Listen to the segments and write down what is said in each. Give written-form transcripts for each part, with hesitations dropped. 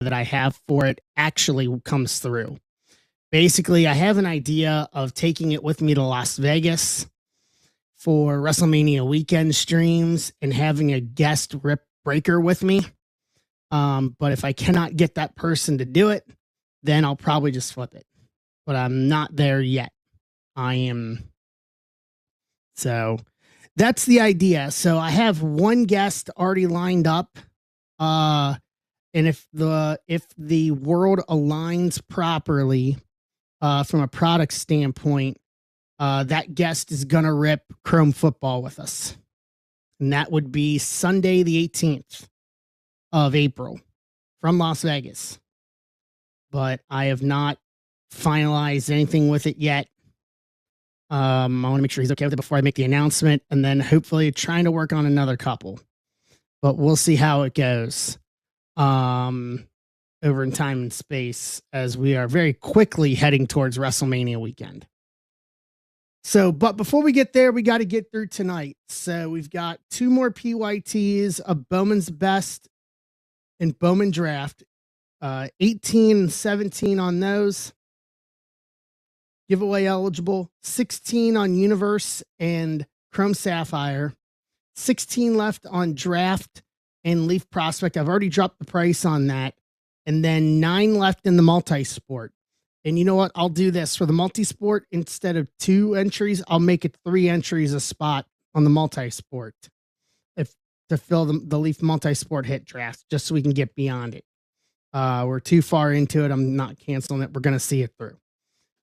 that I have for it actually comes through. Basically, I have an idea of taking it with me to Las Vegas for WrestleMania weekend streams and having a guest rip breaker with me. But if I cannot get that person to do it, then I'll probably just flip it. But I'm not there yet. I am. So that's the idea. So I have one guest already lined up. And if the world aligns properly, from a product standpoint, that guest is gonna rip Chrome Football with us, and that would be Sunday the 18th of April from Las Vegas. But I have not finalized anything with it yet. I want to make sure he's okay with it before I make the announcement, and then hopefully trying to work on another couple. But we'll see how it goes. Over in time and space, as we are very quickly heading towards WrestleMania weekend. So, but before we get there, we got to get through tonight. So we've got two more PYTs, a Bowman's Best and Bowman Draft, 18 and 17 on those. Giveaway eligible, 16 on Universe and Chrome Sapphire, 16 left on Draft and Leaf Prospect. I've already dropped the price on that. And then 9 left in the multi-sport. And you know what? I'll do this for the multi-sport. Instead of 2 entries, I'll make it 3 entries a spot on the multi-sport to fill the Leaf multi-sport hit draft, just so we can get beyond it. We're too far into it. I'm not canceling it. We're going to see it through.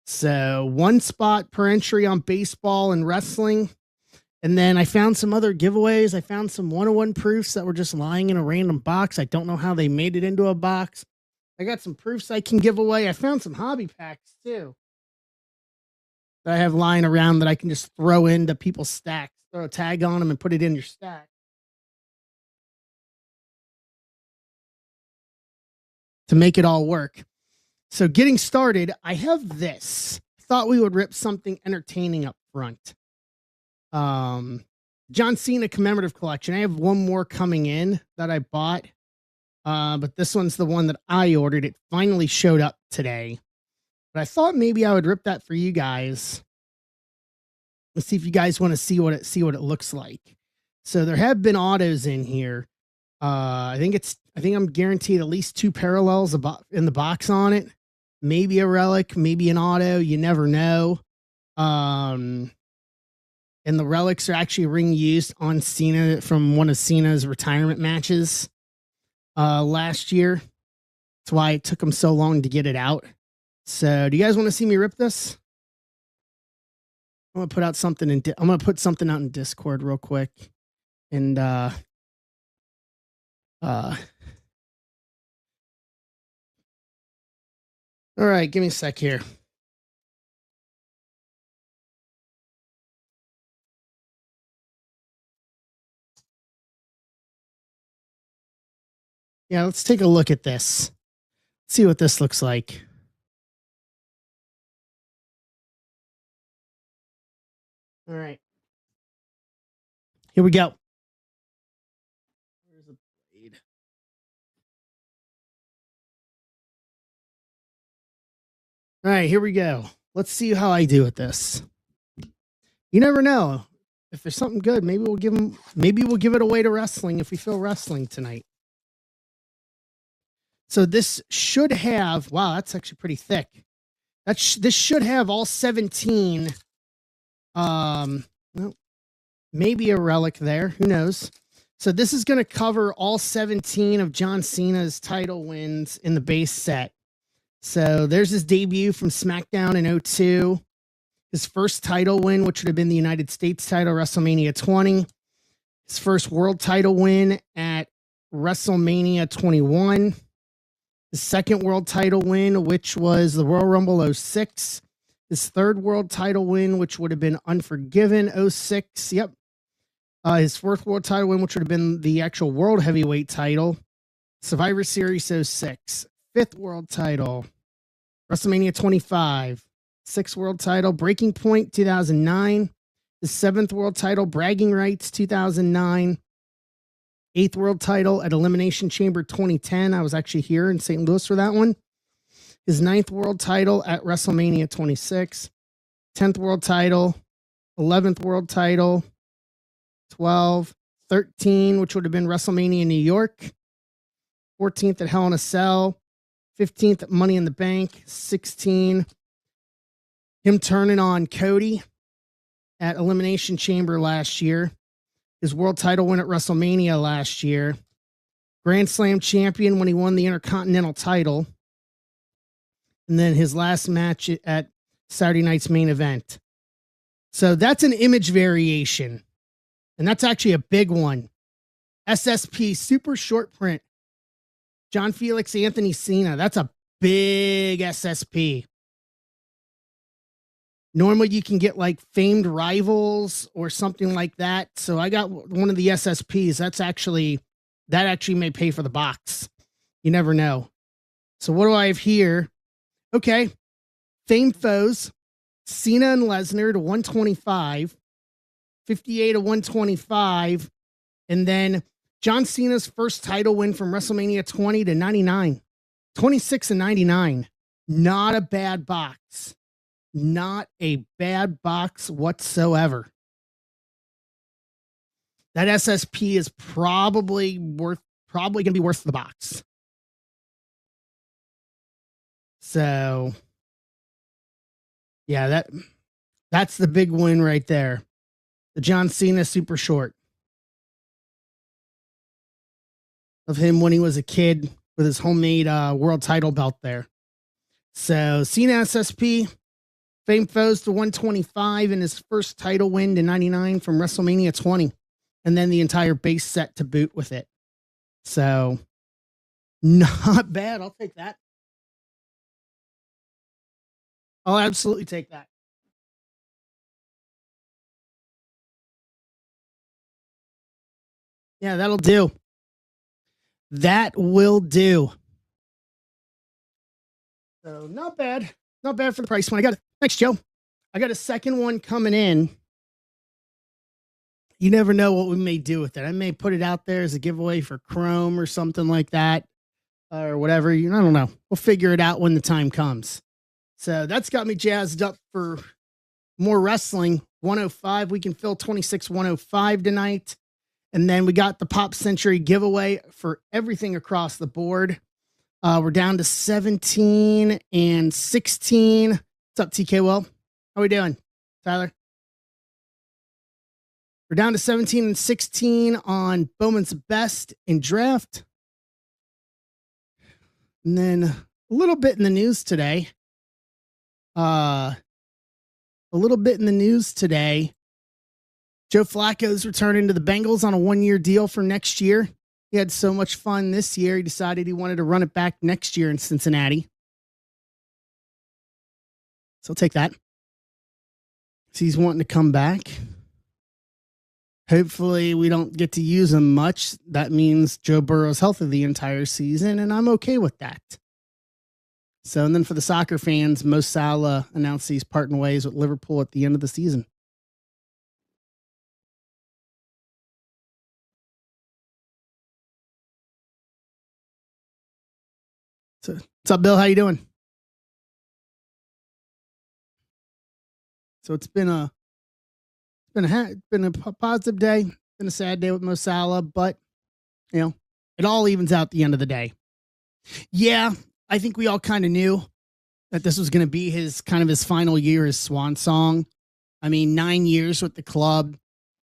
So 1 spot per entry on baseball and wrestling. And then I found some other giveaways. I found some 101 proofs that were just lying in a random box. I don't know how they made it into a box. I got some proofs I can give away. I found some hobby packs too that I have lying around that I can just throw into people's stacks. Throw a tag on them and put it in your stack. To make it all work. So getting started, I have this. Thought we would rip something entertaining up front. John Cena commemorative collection. I have one more coming in that I bought. But this one's the one that I ordered. It finally showed up today. But I thought maybe I would rip that for you guys. Let's see if you guys want to see what it looks like. So there have been autos in here. I think I'm guaranteed at least 2 parallels in the box on it. Maybe a relic, maybe an auto. You never know. And the relics are actually ring used on Cena from one of Cena's retirement matches last year. That's why it took him so long to get it out. So do you guys want to see me rip this? I'm going to put out something I'm going to put something out in Discord real quick. And all right, give me a sec here. Yeah, let's take a look at this. See what this looks like. All right. Here we go. Where's the blade? All right, here we go. Let's see how I do with this. You never know. If there's something good, maybe we'll give it away to wrestling if we feel wrestling tonight. So this should have, wow, that's actually pretty thick. This should have all 17. Well, maybe a relic there. Who knows? So this is going to cover all 17 of John Cena's title wins in the base set. So there's his debut from SmackDown in 2002. His first title win, which would have been the United States title, WrestleMania 20. His first world title win at WrestleMania 21. His second world title win, which was the Royal Rumble 06. His third world title win, which would have been Unforgiven 06. Yep. His fourth world title win, which would have been the actual world heavyweight title. Survivor Series 06. Fifth world title. WrestleMania 25. Sixth world title. Breaking Point 2009. His seventh world title. Bragging Rights 2009. 8th world title at Elimination Chamber 2010. I was actually here in St. Louis for that one. His 9th world title at WrestleMania 26. 10th world title. 11th world title. 12. 13, which would have been WrestleMania New York. 14th at Hell in a Cell. 15th at Money in the Bank. 16. Him turning on Cody at Elimination Chamber last year. His world title win at WrestleMania last year. Grand Slam champion when he won the Intercontinental title. And then his last match at Saturday night's main event. So that's an image variation. And that's actually a big one. SSP, super short print. John Felix Anthony Cena. That's a big SSP. Normally you can get like Famed Rivals or something like that. So I got one of the SSPs. That actually may pay for the box. You never know. So what do I have here? Okay. Famed Foes. Cena and Lesnar to 125. 58 to 125. And then John Cena's first title win from WrestleMania 20 to 99. 26 and 99. Not a bad box. Not a bad box whatsoever. That SSP is probably going to be worth the box. So, yeah, that's the big win right there. The John Cena super short of him when he was a kid with his homemade world title belt there. So Cena SSP, Famed Foes to 125 in his first title win to 99 from WrestleMania 20. And then the entire base set to boot with it. So not bad. I'll take that. I'll absolutely take that. Yeah, that'll do. That will do. So not bad. Not bad for the price one. Thanks, Joe. I got a second one coming in. You never know what we may do with it. I may put it out there as a giveaway for Chrome or something like that, or whatever. I don't know. We'll figure it out when the time comes. So that's got me jazzed up for more wrestling. 105. We can fill 26 105 tonight. And then we got the Pop Century giveaway for everything across the board. We're down to 17 and 16. What's up, TK Will? How we doing, Tyler? We're down to 17 and 16 on Bowman's Best in Draft. And then a little bit in the news today. Joe Flacco's returning to the Bengals on a 1-year deal for next year. He had so much fun this year, he decided he wanted to run it back next year in Cincinnati. So I'll take that. So he's wanting to come back. Hopefully we don't get to use him much. That means Joe Burrow's healthy the entire season, and I'm okay with that. So, and then for the soccer fans, Mo Salah announced he's parting ways with Liverpool at the end of the season. So, what's up, Bill? How you doing? So it's been a positive day. Been a sad day with Mo Salah, but it all evens out at the end of the day. Yeah, I think we all kind of knew that this was going to be his final year, his swan song. I mean, 9 years with the club.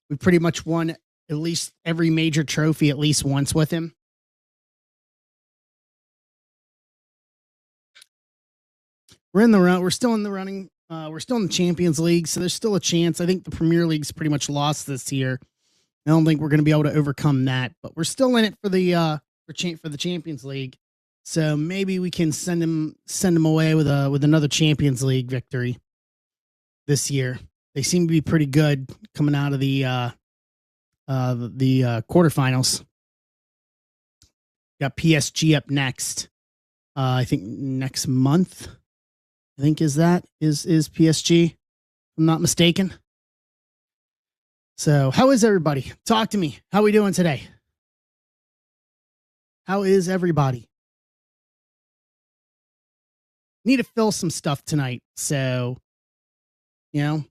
We pretty much won at least every major trophy at least once with him. We're still in the running. We're still in the Champions League, so there's still a chance. I think the Premier League's pretty much lost this year. I don't think we're going to be able to overcome that, but we're still in it for the Champions League. So maybe we can send him away with another Champions League victory this year. They seem to be pretty good coming out of the quarterfinals. Got PSG up next. I think next month. I think is PSG, if I'm not mistaken. So how is everybody? Talk to me. How are we doing today? How is everybody? Need to fill some stuff tonight. So, you know,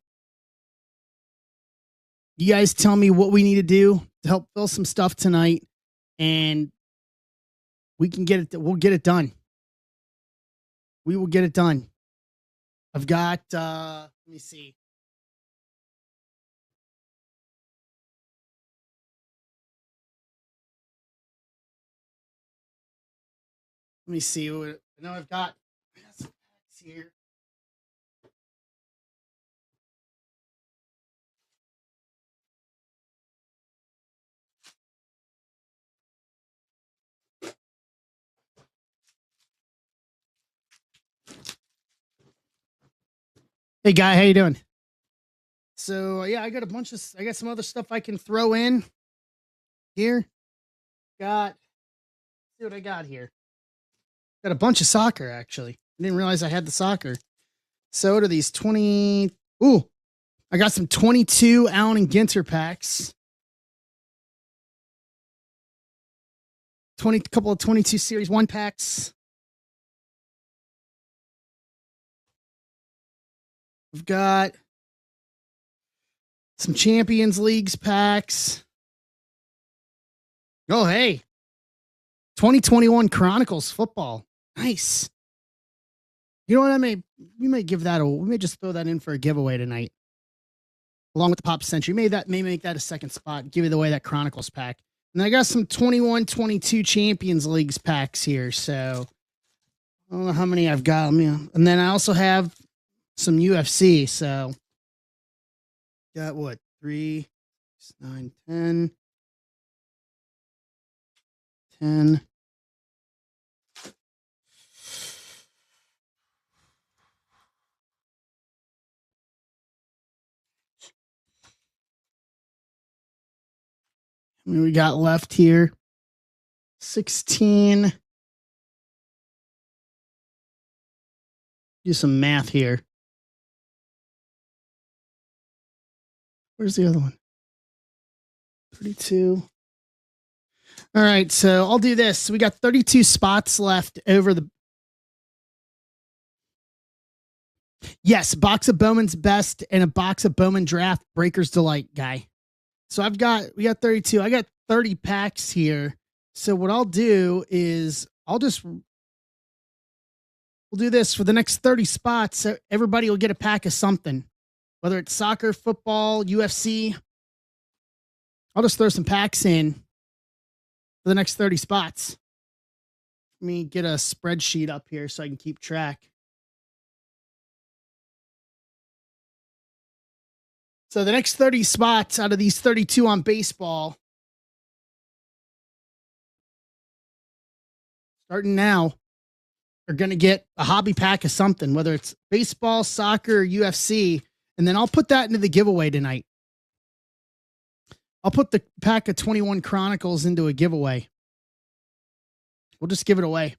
you guys tell me what we need to do to help fill some stuff tonight, and we can get it. We'll get it done. We will get it done. I've got, let me see. Let me see. I know I got some packs here. Hey, guy, how you doing? So, yeah, I got I got some other stuff I can throw in here. Got, see what I got here. Got a bunch of soccer, actually. I didn't realize I had the soccer. So, what are these 20? Ooh, I got some 22 Allen and Ginter packs. 20, couple of 22 Series 1 packs. We've got some Champions Leagues packs. Oh, hey. 2021 Chronicles football. Nice. You know what? We may just throw that in for a giveaway tonight. Along with the Pop Century. May make that a second spot. Give you away that Chronicles pack. And I got some 21-22 Champions Leagues packs here. So I don't know how many I've got. And then I also have some UFC. So got what? 3, 6, 9, 10. 10. I mean, we got left here 16. Do some math here. Where's the other one? 32. All right, so I'll do this. We got 32 spots left over the. Yes, box of Bowman's Best and a box of Bowman Draft Breaker's Delight, guy. So we got 32. I got 30 packs here. So what I'll do is we'll do this for the next 30 spots. So everybody will get a pack of something, whether it's soccer, football, UFC. I'll just throw some packs in for the next 30 spots. Let me get a spreadsheet up here so I can keep track. So the next 30 spots out of these 32 on baseball, starting now, are going to get a hobby pack of something, whether it's baseball, soccer, or UFC. And then I'll put that into the giveaway tonight. I'll put the pack of 21 Chronicles into a giveaway. We'll just give it away.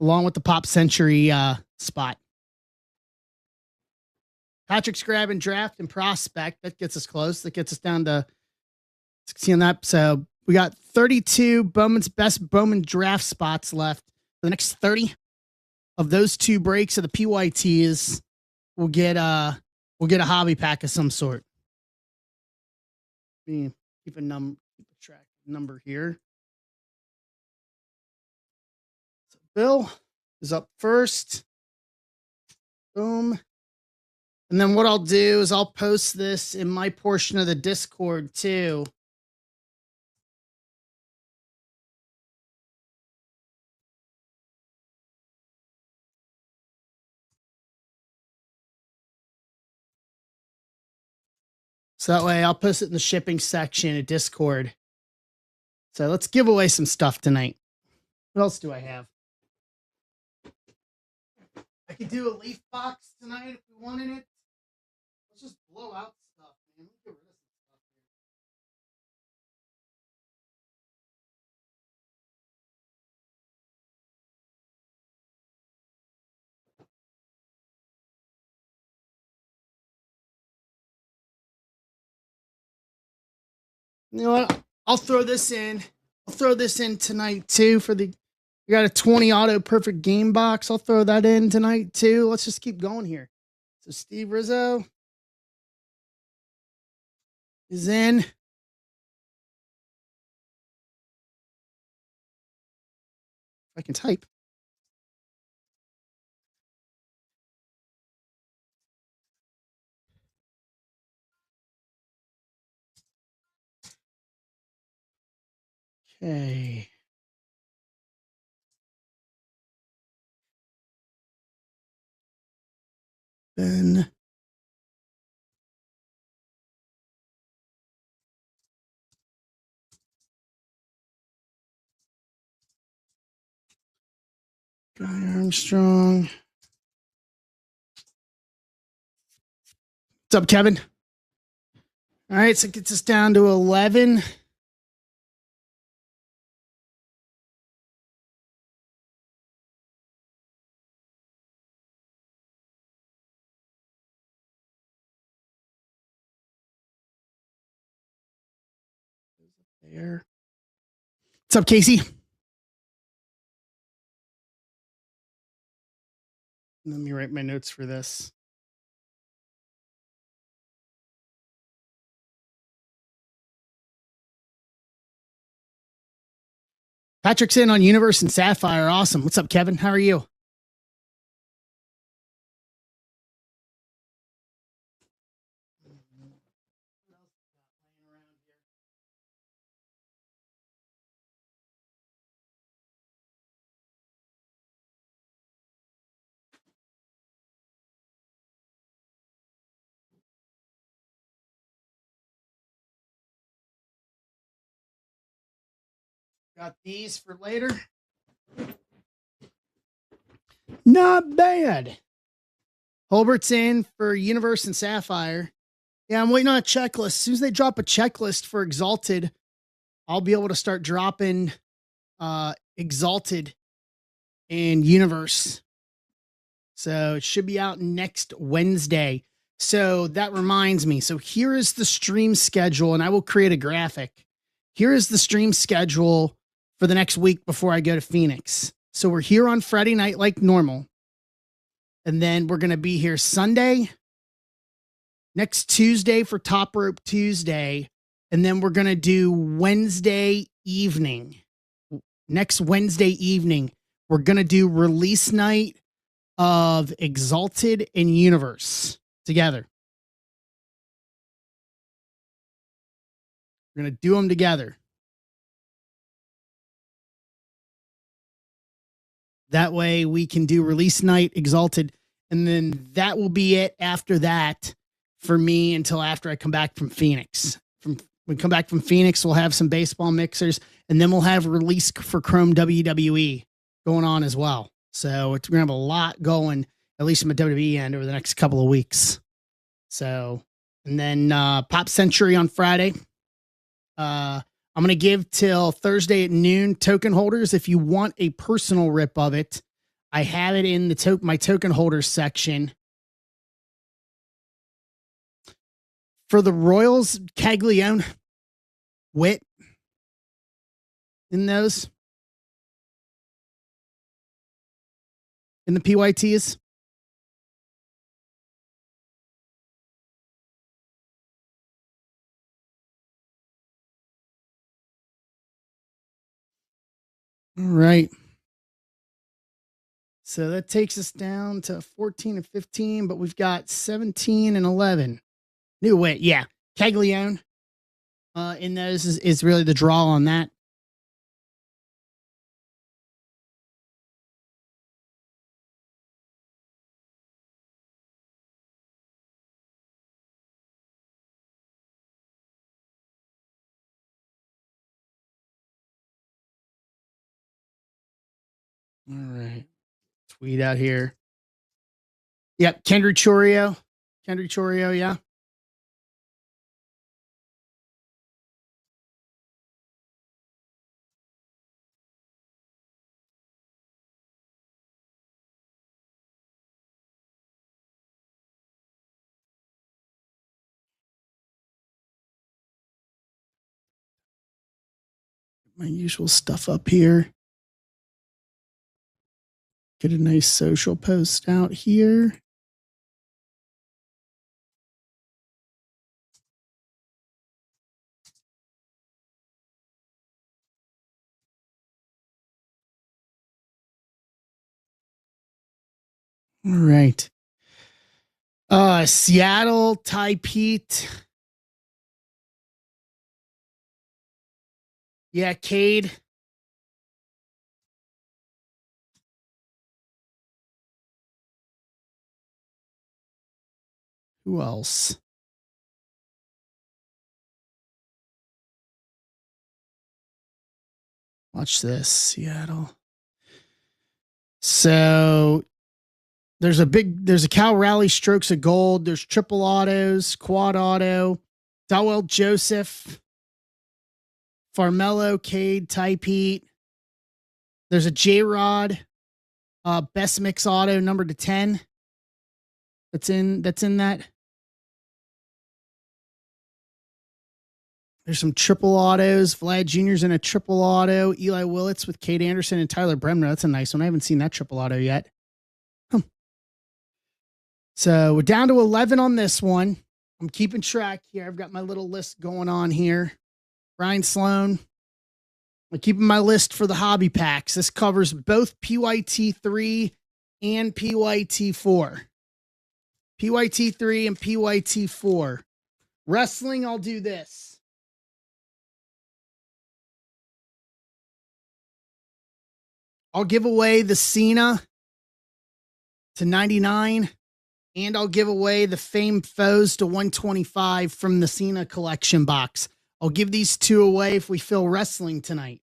Along with the Pop Century spot. Patrick's grabbing Draft and Prospect. That gets us close. That gets us down to 16 on that. So we got 32 Bowman's Best Bowman Draft spots left. For the next 30 of those 2 breaks of the PYTs, we'll get a hobby pack of some sort. Keep a track number here. So Bill is up first. Boom. And then what I'll do is I'll post this in my portion of the Discord too. So that way I'll post it in the shipping section of Discord. So let's give away some stuff tonight. What else do I have? I could do a leaf box tonight if we wanted it. Let's just blow out stuff, man. Let's get rid of some stuff here. You know what? I'll throw this in. I'll throw this in tonight too for the. We got a 20 auto perfect game box. I'll throw that in tonight too. Let's just keep going here. So Steve Rizzo is in. If I can type. Okay. Then Guy Armstrong. What's up, Kevin? All right, so it gets us down to 11. There. What's up, Casey? Let me write my notes for this. Patrick's in on Universe and Sapphire. Awesome. What's up, Kevin? How are you? Got these for later. Not bad. Holbert's in for Universe and Sapphire. Yeah, I'm waiting on a checklist. As soon as they drop a checklist for Exalted, I'll be able to start dropping Exalted and Universe. So it should be out next Wednesday. So that reminds me. So here is the stream schedule, and I will create a graphic. Here is the stream schedule for the next week before I go to Phoenix. So we're here on Friday night like normal. And then we're going to be here Sunday, next Tuesday for Top Rope Tuesday. And then we're going to do Wednesday evening. Next Wednesday evening, we're going to do release night of Exalted and Universe together. We're going to do them together. That way we can do release night, Exalted, and then that will be it after that for me until after I come back from Phoenix. When we come back from Phoenix, we'll have some baseball mixers, and then we'll have release for Chrome WWE going on as well. So we're going to have a lot going, at least from a WWE end, over the next couple of weeks. So, and then Pop Century on Friday. I'm going to give till Thursday at noon token holders. If you want a personal rip of it, I have it in the my token holders section. For the Royals, Caglione, Witt in those. In the PYTs. All right. So that takes us down to 14 and 15, but we've got 17 and 11. New Witt, yeah. Caglione in those is really the draw on that. All right. Tweet out here. Yep. Kendrick Chorio. Yeah. My usual stuff up here. Get a nice social post out here. All right. Seattle, Ty Pete. Yeah, Cade. Who else? Watch this, Seattle. So there's a Cal Rally Strokes of Gold. There's triple autos, quad auto, Dowell Joseph, Farmello, Cade, Ty Pete. There's a J Rod, best mix auto number to 10. That's in that. There's some triple autos. Vlad Jr.'s in a triple auto. Eli Willits with Kate Anderson and Tyler Bremner. That's a nice one. I haven't seen that triple auto yet. So we're down to 11 on this one. I'm keeping track here. I've got my little list going on here. Brian Sloan. I'm keeping my list for the hobby packs. This covers both PYT3 and PYT4. PYT3 and PYT4. Wrestling, I'll do this. I'll give away the Cena to 99, and I'll give away the Fame Foes to 125 from the Cena collection box. I'll give these two away if we fill wrestling tonight.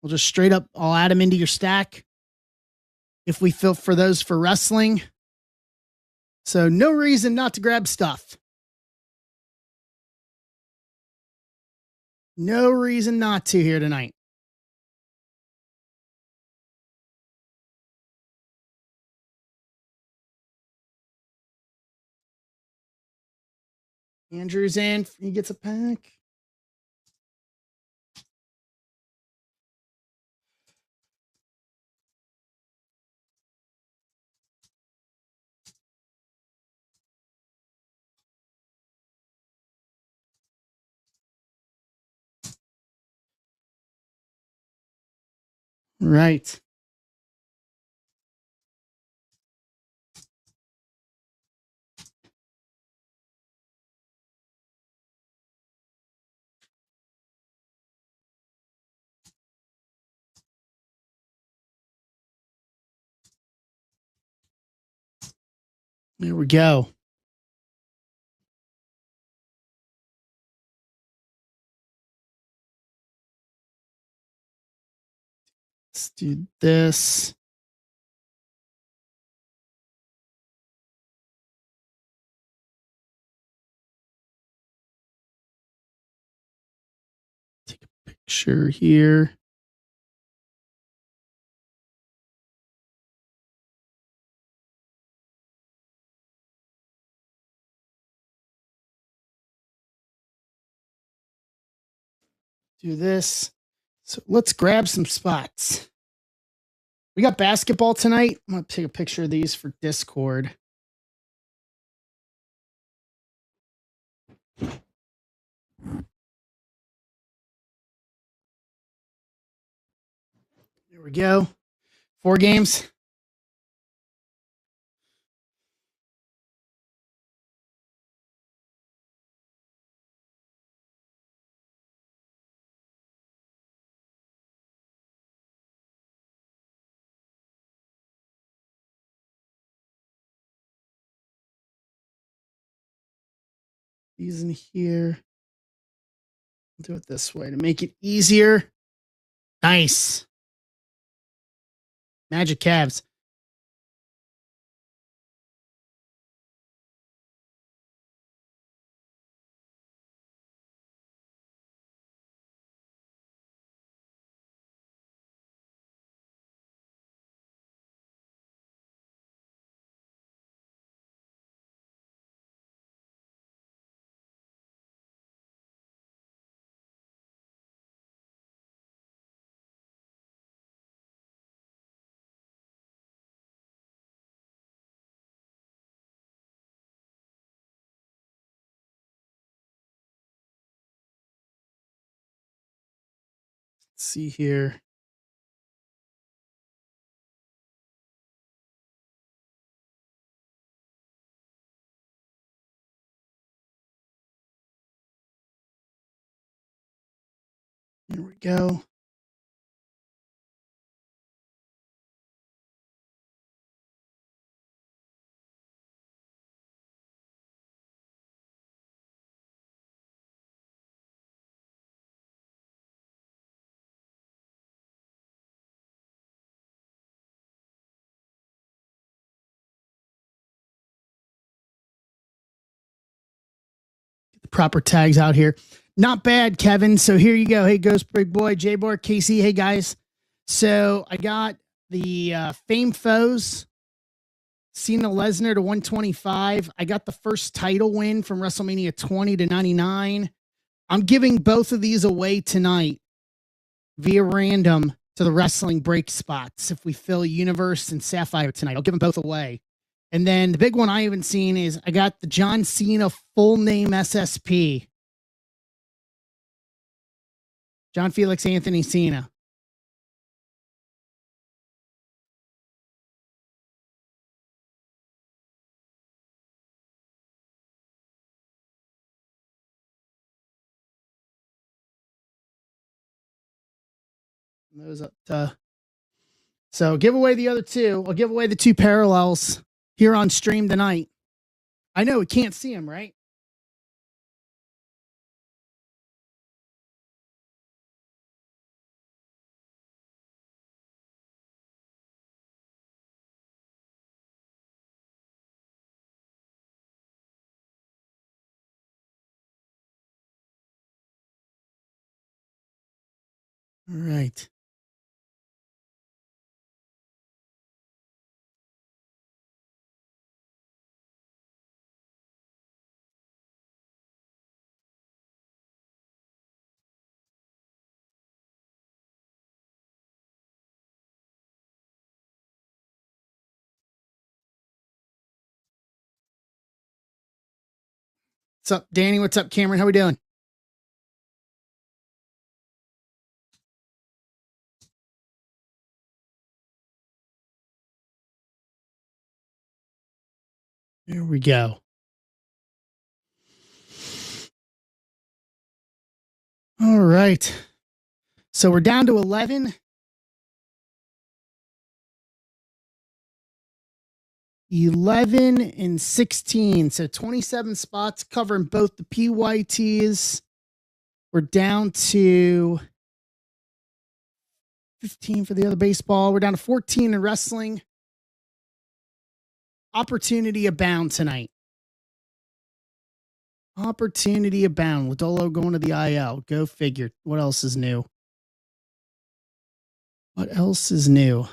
We'll just straight up, I'll add them into your stack if we fill for those for wrestling. So no reason not to grab stuff. No reason not to here tonight. Andrew's in. He gets a pack. Right. There we go. Let's do this. Take a picture here. Do this. So let's grab some spots. We got basketball tonight. I'm going to take a picture of these for Discord. There we go. 4 games. These in here. I'll do it this way to make it easier. Nice. Magic Cavs. Let's see here. There we go. Get the proper tags out here. Not bad, Kevin. So here you go. Hey, Ghost Big Boy, J-Bar, Casey. Hey, guys. So I got the Fame Foes, Cena Lesnar to 125. I got the first title win from WrestleMania 20 to 99. I'm giving both of these away tonight via random to the wrestling break spots if we fill Universe and Sapphire tonight. I'll give them both away. And then the big one I haven't seen is I got the John Cena full name SSP. John Felix Anthony Cena. Those up so give away the other two. I'll give away the two parallels here on stream tonight. I know we can't see them, right? All right. What's up, Danny? What's up, Cameron? How we doing? There we go. All right. So we're down to 11. 11 and 16. So 27 spots covering both the PYTs. We're down to 15 for the other baseball. We're down to 14 in wrestling. Opportunity abound tonight. Opportunity abound. Lodolo going to the IL. Go figure. What else is new? What else is new?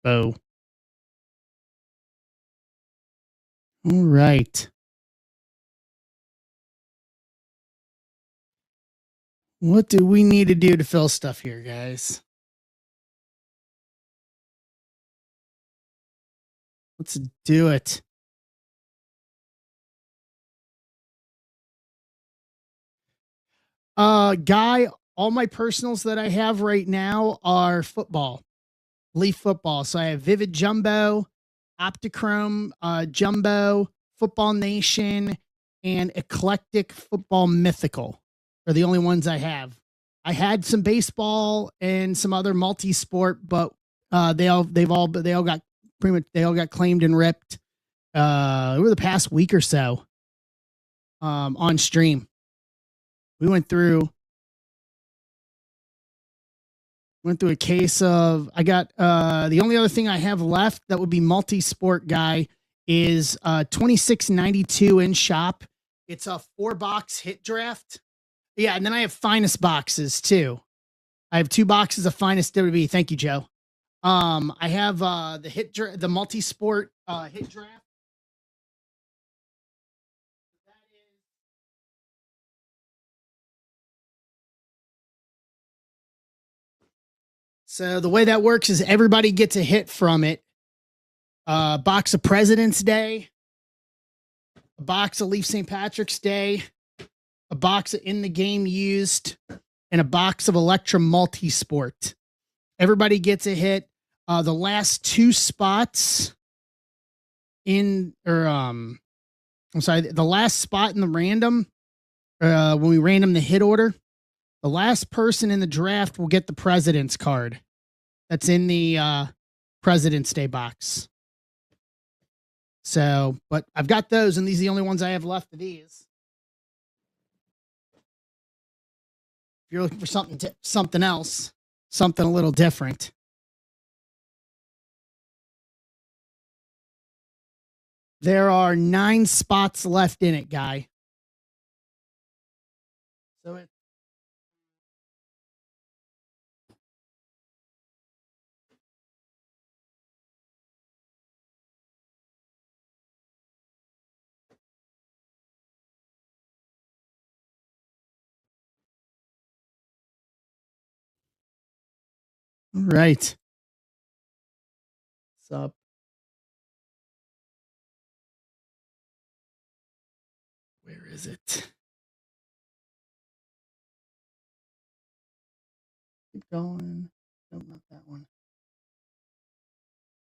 Oh. All right. What do we need to do to fill stuff here, guys? Let's do it. Guy, all my personals that I have right now are football, Leaf football. So I have Vivid Jumbo, Optichrome Jumbo, Football Nation, and Eclectic Football Mythical are the only ones I have. I had some baseball and some other multi-sport, but they all got pretty much claimed and ripped over the past week or so on stream. We went through a case of, I got the only other thing I have left that would be multi-sport guy is 2692 in shop. It's a 4-box hit draft. Yeah, and then I have finest boxes too. I have 2 boxes of finest WWE. Thank you, Joe. I have the multi-sport hit draft. So the way that works is everybody gets a hit from it. Box of President's Day, a box of Leaf St. Patrick's Day, a box of In the Game Used, and a box of Electra Multisport. Everybody gets a hit. The last two spots in, or I'm sorry, the last spot in the random, when we random the hit order, the last person in the draft will get the President's card. That's in the President's Day box. So, but I've got those, and these are the only ones I have left of these. If you're looking for something else, something a little different. There are 9 spots left in it, guy. So it. All right. What's up? Where is it? Keep going. No, not that one.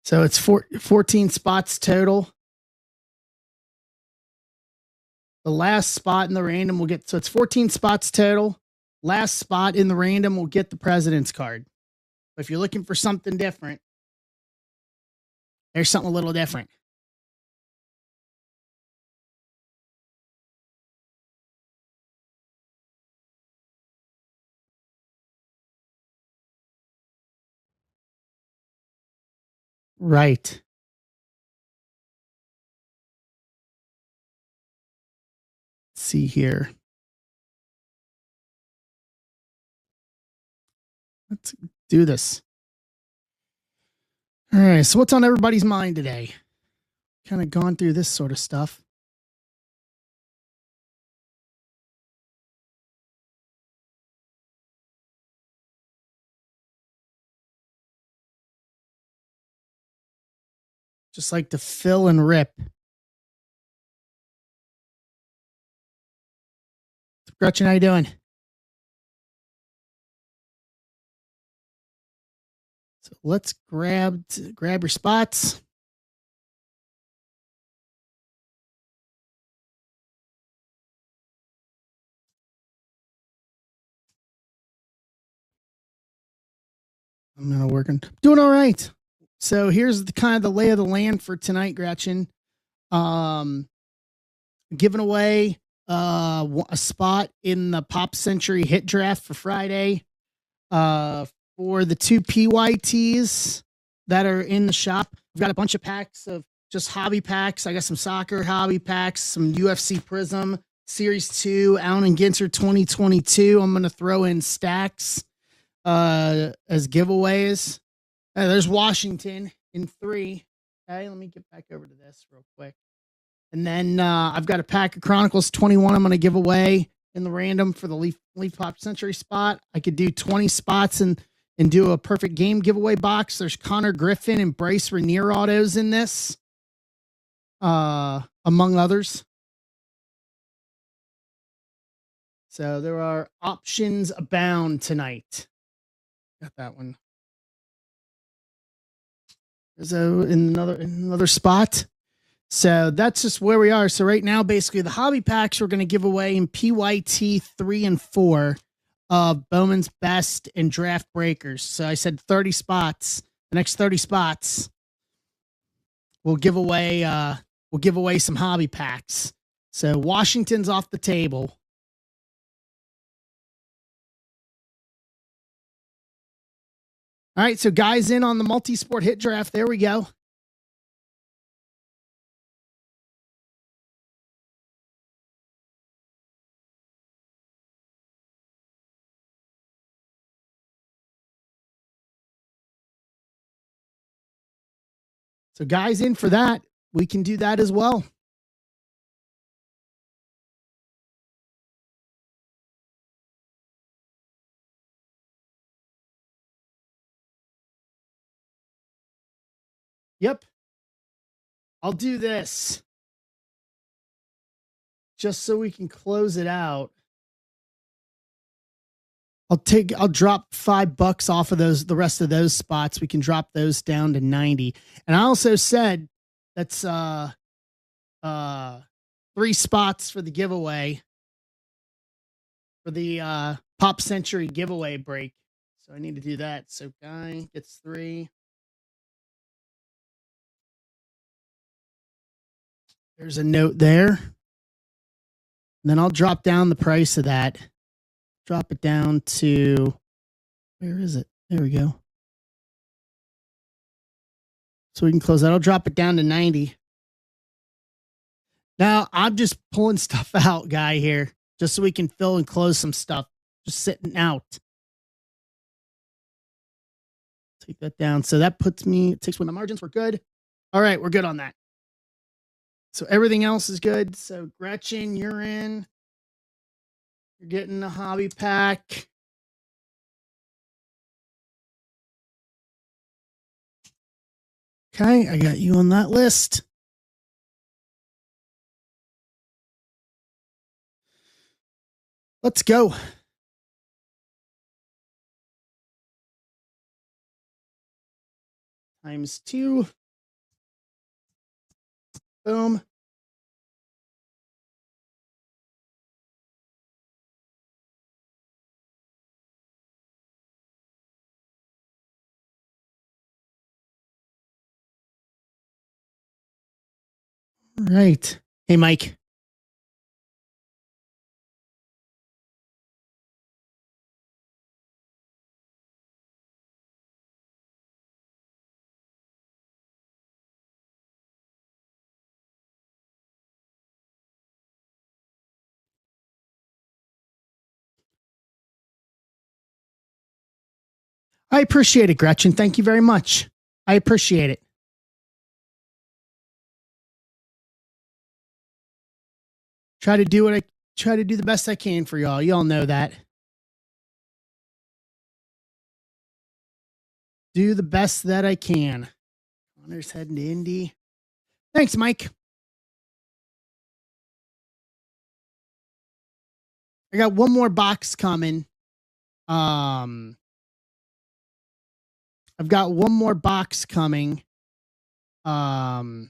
So it's 14 spots total. The last spot in the random will get, so it's 14 spots total. Last spot in the random will get the President's card. But if you're looking for something different, there's something a little different. Right. Let's see here. Let's do this. All right. So what's on everybody's mind today? Kind of gone through this sort of stuff. Just like to fill and rip. Gretchen, how you doing? So let's grab your spots. I'm not working. Doing all right. So here's the kind of the lay of the land for tonight, Gretchen. Giving away a spot in the Pop Century Hit Draft for Friday. For the 2 PYTs that are in the shop, I've got a bunch of packs of just hobby packs. I got some soccer hobby packs, some UFC Prism Series 2, Allen and Ginter 2022. I'm going to throw in stacks as giveaways. There's Washington in 3. Okay, let me get back over to this real quick. And then I've got a pack of Chronicles 21 I'm going to give away in the random for the Leaf Pop Century spot. I could do 20 spots and do a perfect game giveaway box. There's Connor Griffin and Bryce Rainier autos in this, among others. So there are options abound tonight. Got that one. There's in another spot. So that's just where we are. So right now, basically, the hobby packs we're going to give away in PYT 3 and 4 of Bowman's Best and Draft Breakers. So I said 30 spots. The next 30 spots, we'll give away some hobby packs. So Washington's off the table. All right, so guys in on the multi-sport hit draft. There we go. So guys in for that, we can do that as well. Yep. I'll do this. just so we can close it out, I'll drop $5 off of the rest of those spots. We can drop those down to 90. And I also said that's 3 spots for the giveaway, for the Pop Century giveaway break. So I need to do that. So Guy gets 3. There's a note there. And then I'll drop down the price of that. Drop it down to, where is it? There we go. So we can close that. I'll drop it down to 90. Now I'm just pulling stuff out, Guy, here, just so we can fill and close some stuff. Just sitting out. Take that down. So that puts me, it takes one of the margins. We're good. All right, we're good on that. So everything else is good. So Gretchen, you're in. You're getting the hobby pack. Okay, I got you on that list. Let's go. Times 2. Boom. All right. Hey, Mike. I appreciate it, Gretchen. Thank you very much. I appreciate it. Try to do the best I can for y'all. Y'all know that. Do the best that I can. Connor's heading to Indy. Thanks, Mike. I got one more box coming. I've got one more box coming. I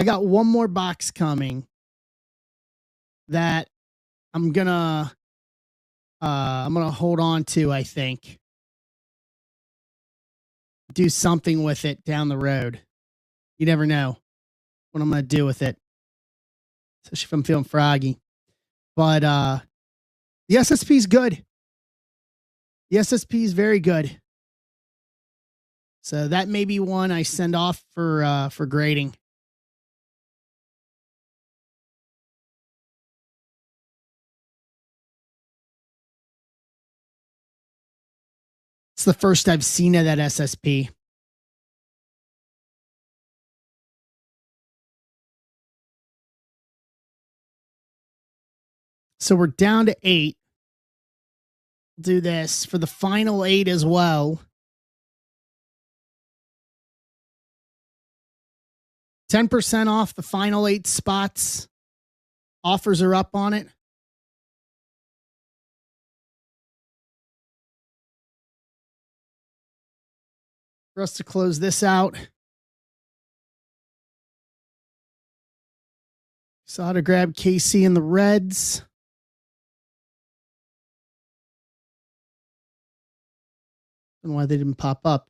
got one more box coming that I'm gonna hold on to, I think. Do something with it down the road. You never know what I'm gonna do with it. Especially if I'm feeling froggy. But the SSP is good. The SSP is very good. So that may be one I send off for grading. It's the first I've seen of that SSP. So we're down to 8. Do this for the final 8 as well. 10% off the final 8 spots. Offers are up on it. For us to close this out. So how to grab KC in the Reds. I don't know why they didn't pop up.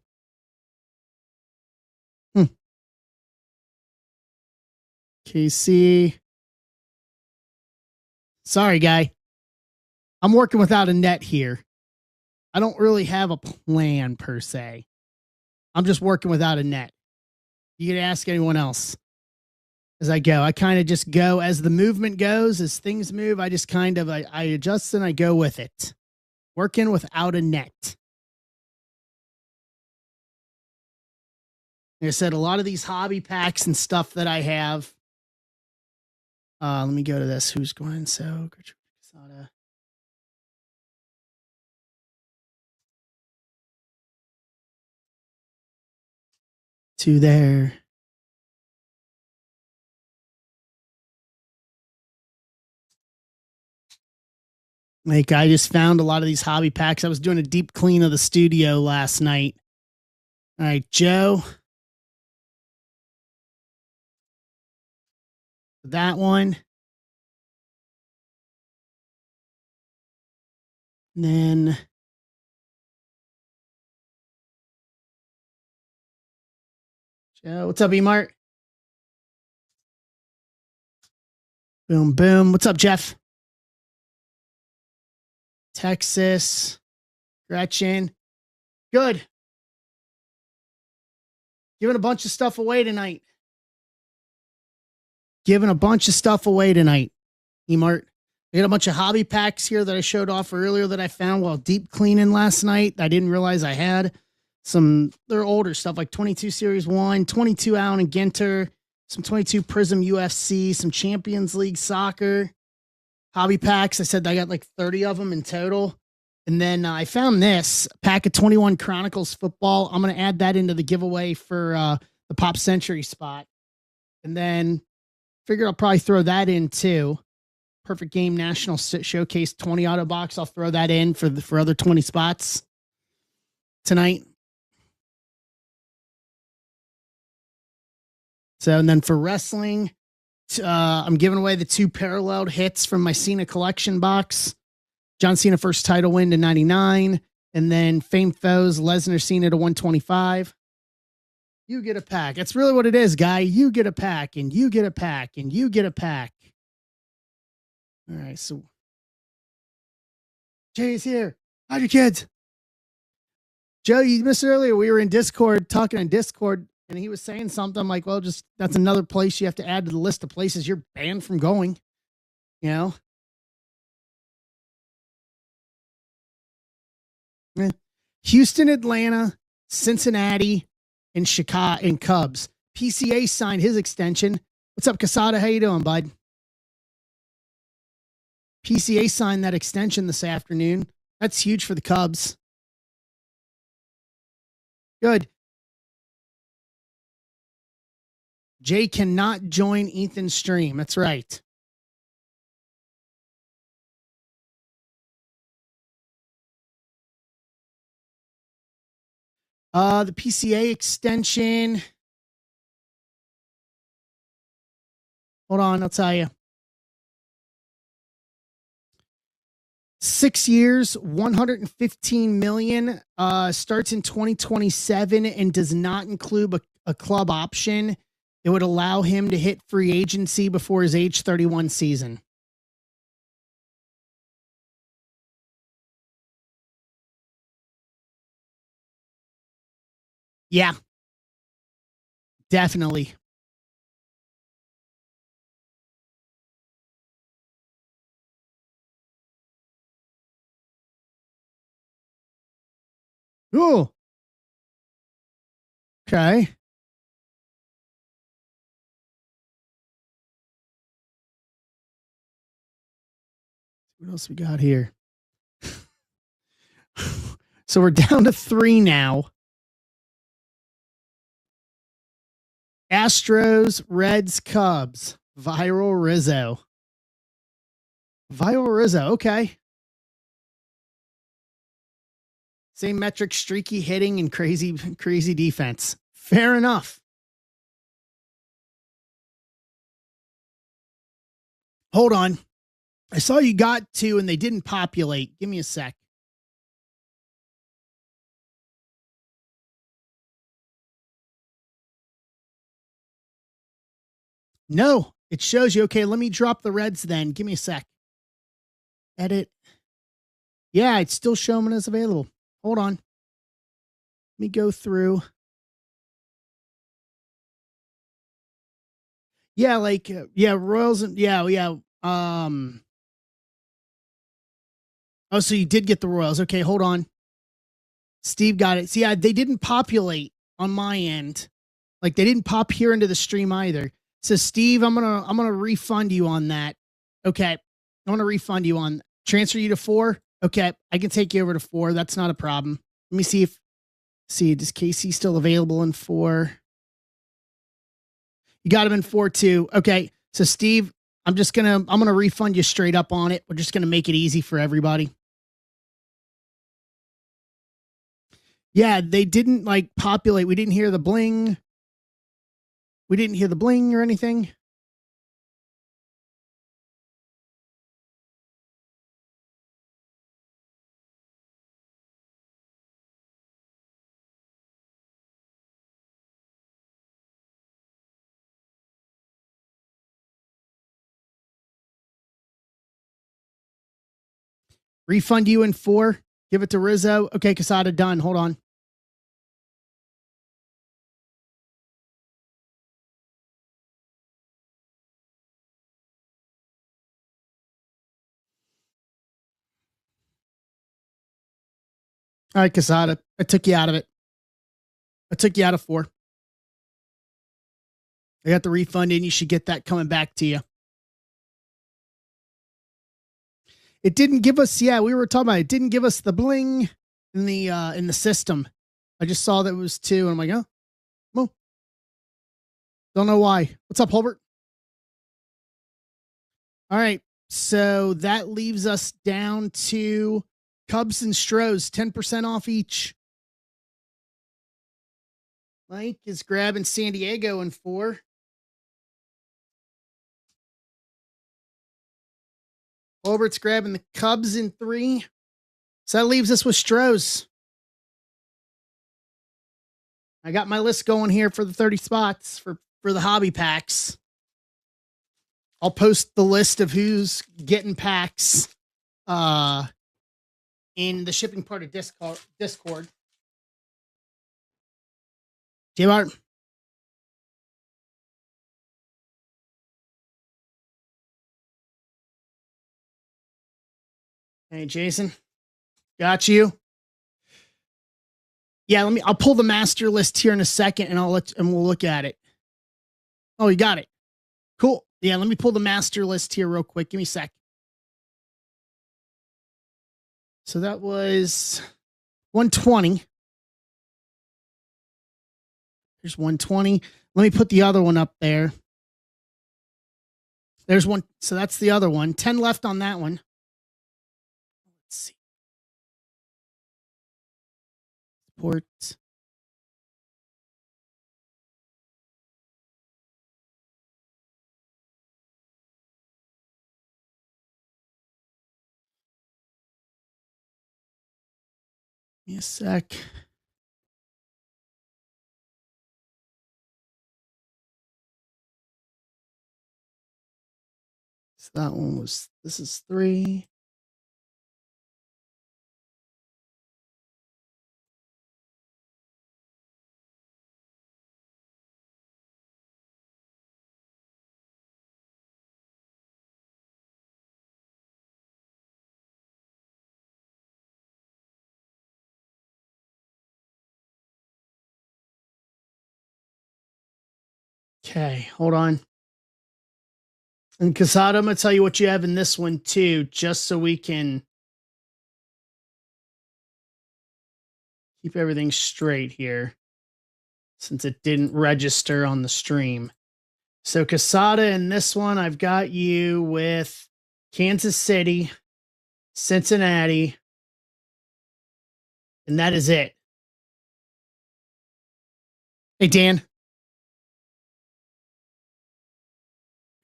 KC. Sorry, Guy. I'm working without a net here. I don't really have a plan per se. I'm just working without a net. You can ask anyone else as I go. I kind of just go as the movement goes, as things move. I just kind of, I adjust and I go with it. Working without a net. Like I said, a lot of these hobby packs and stuff that I have. Let me go to this. Who's going? So, to there. Like, I just found a lot of these hobby packs. I was doing a deep clean of the studio last night. All right, Joe. That one. And then Joe, what's up, E-Mart? Boom, boom. What's up, Jeff? Texas. Gretchen. Good. Giving a bunch of stuff away tonight. E-Mart. I got a bunch of hobby packs here that I showed off earlier that I found while deep cleaning last night. I didn't realize I had they're older stuff like 22 Series 1, 22 Allen and Ginter, some 22 Prism UFC, some Champions League soccer hobby packs. I said I got like 30 of them in total. And then I found this pack of 21 Chronicles football. I'm going to add that into the giveaway for the Pop Century spot. And then figure I'll probably throw that in too. Perfect Game National Showcase 20 auto box. I'll throw that in for other 20 spots tonight. So, and then for wrestling, I'm giving away the 2 paralleled hits from my Cena collection box. John Cena first title win to 99, and then Fame Foes, Lesnar Cena to 125. You get a pack. That's really what it is, guy. You get a pack, and you get a pack, and you get a pack. All right, so Jay's here. How's your kids? Joe, you missed earlier. We were in Discord, talking in Discord, and he was saying something. I'm like, well, just that's another place you have to add to the list of places you're banned from going. You know? Houston, Atlanta, Cincinnati, and Chicago and Cubs. PCA signed his extension. What's up, Casada? How you doing, bud? PCA signed that extension this afternoon. That's huge for the Cubs. Good. Jay cannot join Ethan's stream. That's right. The PCA extension. Hold on, I'll tell you. 6 years, 115 million. Starts in 2027 and does not include a club option. It would allow him to hit free agency before his age 31 season. Yeah, definitely. Ooh. Okay. What else we got here? So we're down to 3 now. Astros, Reds, Cubs. Viral Rizzo. Viral Rizzo. Okay. Same metric, streaky hitting and crazy defense. Fair enough. Hold on. I saw you got 2 and they didn't populate. Give me a sec. No, it shows you. Okay, let me drop the Reds then. Give me a sec. Edit. Yeah, it's still showing as available. Hold on. Let me go through. Yeah, like, yeah, Royals and yeah. Oh, so you did get the Royals. Okay, hold on. Steve got it. See, yeah, they didn't populate on my end. Like, they didn't pop here into the stream either. So Steve, I'm gonna refund you on that. Okay. I want to refund you on transfer you to 4. Okay, I can take you over to 4. That's not a problem. Let me see is Casey still available in 4? You got him in 4 too. Okay. So Steve, I'm going to refund you straight up on it. We're just going to make it easy for everybody. Yeah, they didn't like populate. We didn't hear the bling. We didn't hear the bling or anything. Refund you in 4. Give it to Rizzo. Okay, Casada, done. Hold on. All right, Casada. I took you out of it. I took you out of 4. I got the refund in. You should get that coming back to you. It didn't give us, yeah, we were talking about it. Didn't give us the bling in the system. I just saw that it was 2, and I'm like, oh, well, don't know why. What's up, Holbert? All right, so that leaves us down to Cubs and Stros, 10% off each. Mike is grabbing San Diego in 4. Holbert's grabbing the Cubs in 3. So that leaves us with Stros. I got my list going here for the 30 spots for the hobby packs. I'll post the list of who's getting packs in the shipping part of Discord. J-Mart. Hey, Jason. Got you. Yeah, I'll pull the master list here in a second and we'll look at it. Oh, you got it. Cool. Yeah, let me pull the master list here real quick. Give me a sec. So that was 120. There's 120. Let me put the other one up there. There's one. So that's the other one. 10 left on that one. Let's see. Sports. Give me a sec. So that one was, this is 3. Okay, hold on. And Casada, I'm going to tell you what you have in this one too, just so we can keep everything straight here, since it didn't register on the stream. So Casada, in this one, I've got you with Kansas City, Cincinnati, and that is it. Hey, Dan.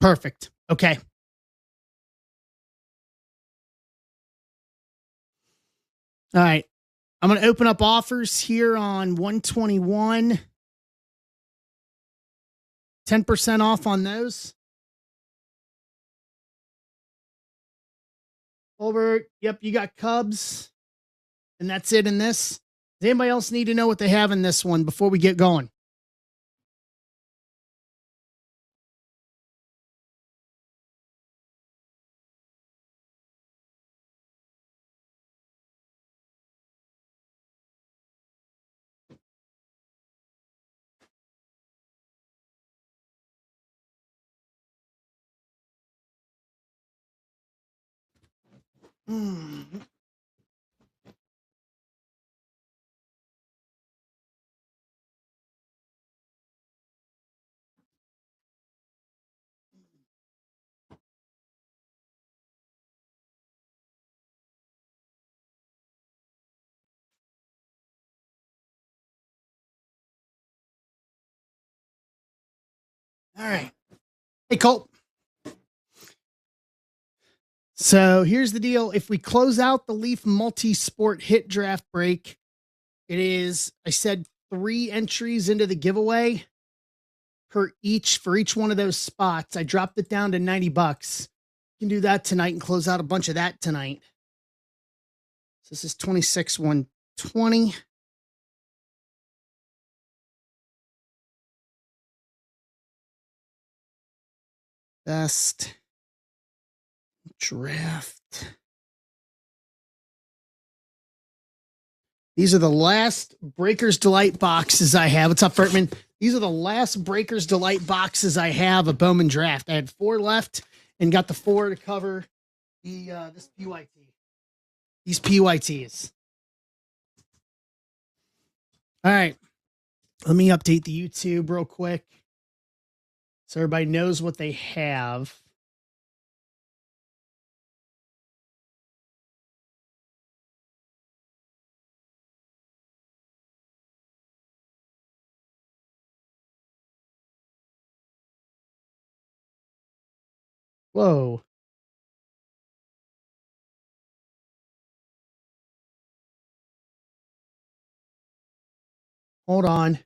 Perfect. Okay. All right. I'm going to open up offers here on 121. 10% off on those. Over. Yep, you got Cubs. And that's it in this. Does anybody else need to know what they have in this one before we get going? All right. Hey, Colt. So here's the deal. If we close out the Leaf multi-sport hit draft break, it is, I said, 3 entries into the giveaway for each one of those spots. I dropped it down to $90. You can do that tonight and close out a bunch of that tonight. So this is 26,120. Best draft. These are the last Breakers Delight boxes I have. What's up, Furtman? These are the last Breakers Delight boxes I have of Bowman Draft. I had 4 left and got the 4 to cover the this PYT. These PYTs. All right. Let me update the YouTube real quick so everybody knows what they have. Whoa. Hold on.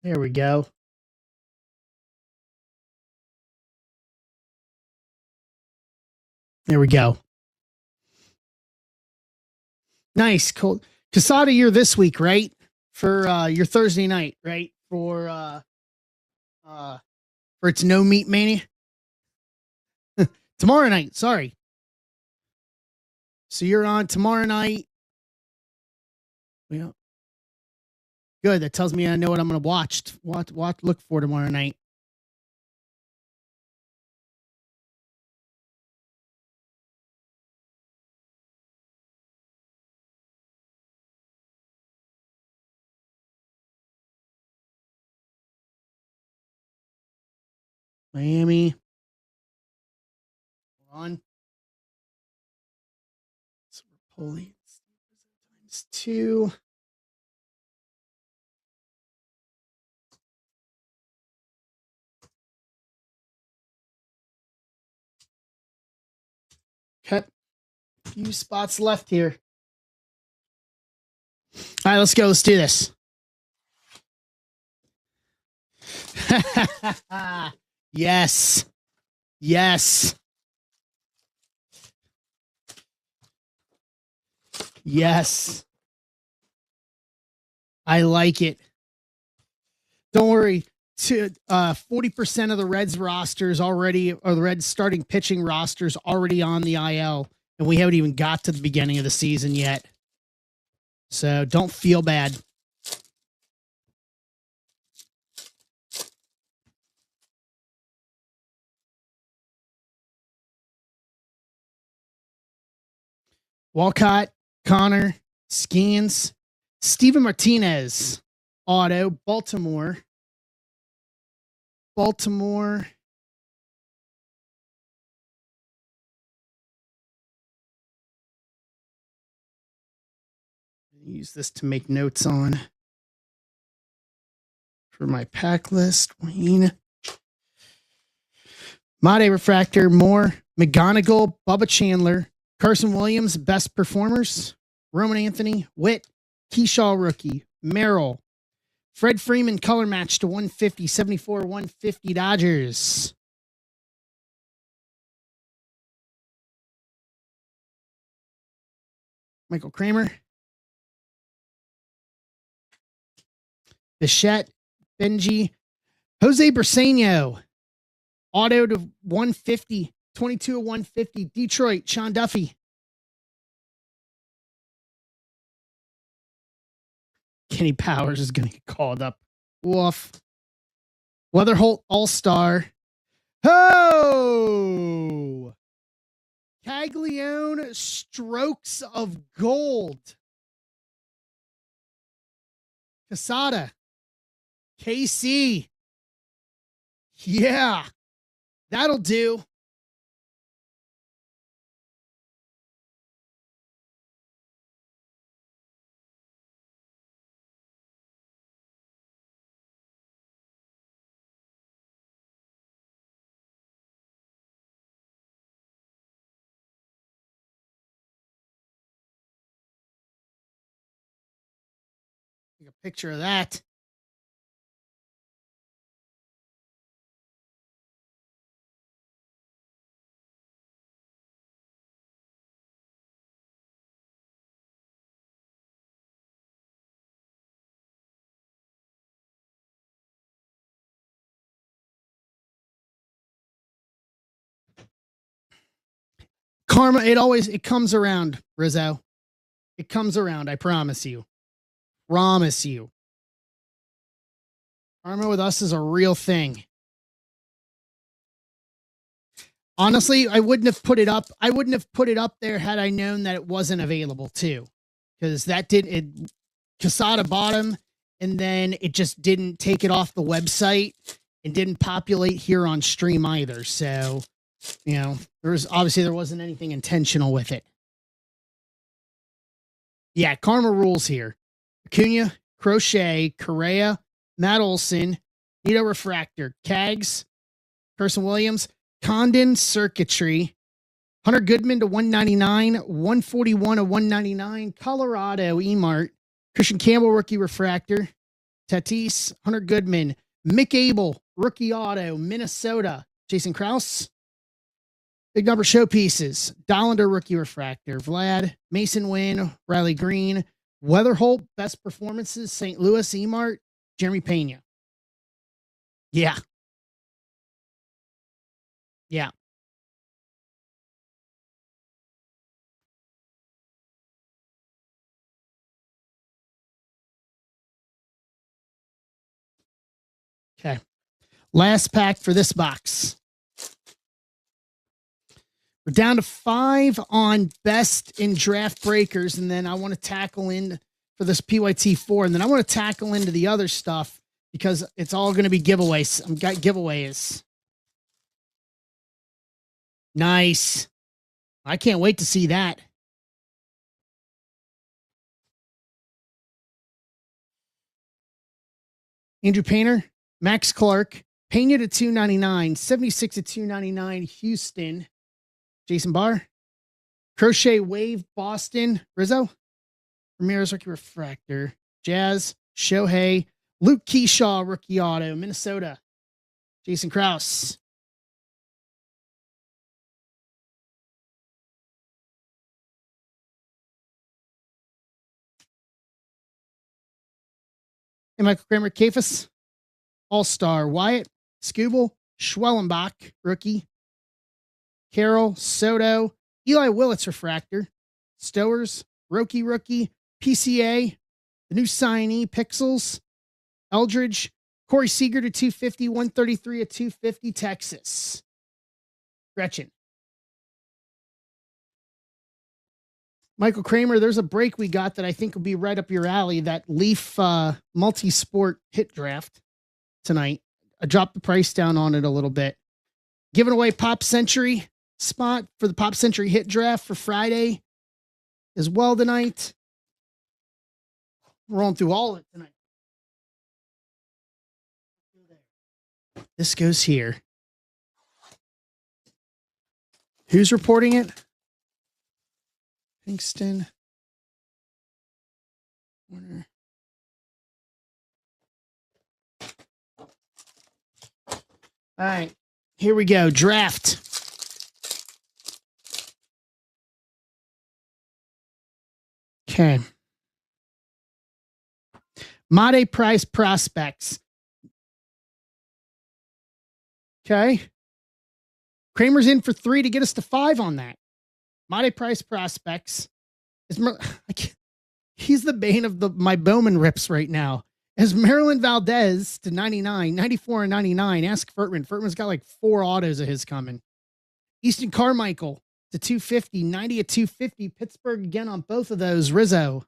There we go. There we go. Nice. Cool. Casada, you're this week, right? For your Thursday night, right? For it's No Meat Mania. Tomorrow night, sorry. So you're on tomorrow night. Yeah. Good. That tells me I know what I'm going to watch. What look for tomorrow night. Miami. Hold on. So Napoli times 2. Okay. Few spots left here. All right, let's go. Let's do this. Yes. Yes. Yes. I like it. Don't worry. 40% of the Reds rosters already, or the Reds starting pitching rosters already on the IL, and we haven't even got to the beginning of the season yet. So don't feel bad. Walcott, Connor, Skeens, Steven Martinez, auto, Baltimore. Use this to make notes on for my pack list. Wayne. Made Refractor, Moore, McGonigal, Bubba Chandler, Carson Williams, best performers, Roman Anthony, Witt, Keyshaw rookie, Merrill, Fred Freeman color match to 150, 74, 150 Dodgers. Michael Kramer, Bichette, Benji, Jose Briseño, auto to 150, 22 of 150, Detroit, Sean Duffy. Kenny Powers is going to get called up. Woof. Weatherholt All-Star. Ho! Caglione Strokes of Gold. Casada. KC. Yeah. That'll do. Take a picture of that. Karma, it comes around, Rizzo. It comes around, I promise you. Promise you. Karma with us is a real thing. Honestly, I wouldn't have put it up. I wouldn't have put it up there had I known that it wasn't available too. Because Casada bought them, and then it just didn't take it off the website and didn't populate here on stream either. So, there wasn't anything intentional with it. Yeah, Karma rules here. Acuna, Crochet, Correa, Matt Olson, Nito Refractor, Cags, Carson Williams, Condon Circuitry, Hunter Goodman to 199, 141 to 199, Colorado Emart, Christian Campbell rookie refractor, Tatis, Hunter Goodman, Mick Abel rookie auto, Minnesota, Jason Krause, big number showpieces, Dollander rookie refractor, Vlad, Mason Wynn, Riley Green, Weatherholt best performances, St. Louis Emart, Jeremy Pena. Yeah. Yeah. Okay. Last pack for this box. We're down to 5 on best in draft breakers, and then I want to tackle in for this PYT4, and then I want to tackle into the other stuff because it's all going to be giveaways. I've got giveaways. Nice. I can't wait to see that. Andrew Painter, Max Clark, Pena to 299, 76 to 299, Houston, Jason Barr, Crochet Wave, Boston, Rizzo, Ramirez rookie refractor, Jazz, Shohei, Luke Keyshaw rookie auto, Minnesota, Jason Krause. And Michael Kramer, Kafis, All-Star, Wyatt, Skubal, Schwellenbach, rookie, Carroll, Soto, Eli Willits refractor, Stowers, Roki rookie, PCA, the new signee, Pixels, Eldridge, Corey Seager to 250, 133 at 250, Texas. Gretchen. Michael Kramer, there's a break we got that I think will be right up your alley, that Leaf multi-sport hit draft tonight. I dropped the price down on it a little bit. Giving away Pop Century spot for the Pop Century hit draft for Friday as well tonight. Rolling through all of it tonight. This goes here. Who's reporting it? Kingston. Warner. All right. Here we go. Draft. Okay. Made Price prospects. Okay. Kramer's in for 3 to get us to 5 on that. Made Price prospects. He's the bane of my Bowman rips right now. As Maryland Valdez to 99, 94 and 99. Ask Furtman. Furtman's got like 4 autos of his coming. Easton Carmichael to 250, 90 at 250. Pittsburgh again on both of those. Rizzo.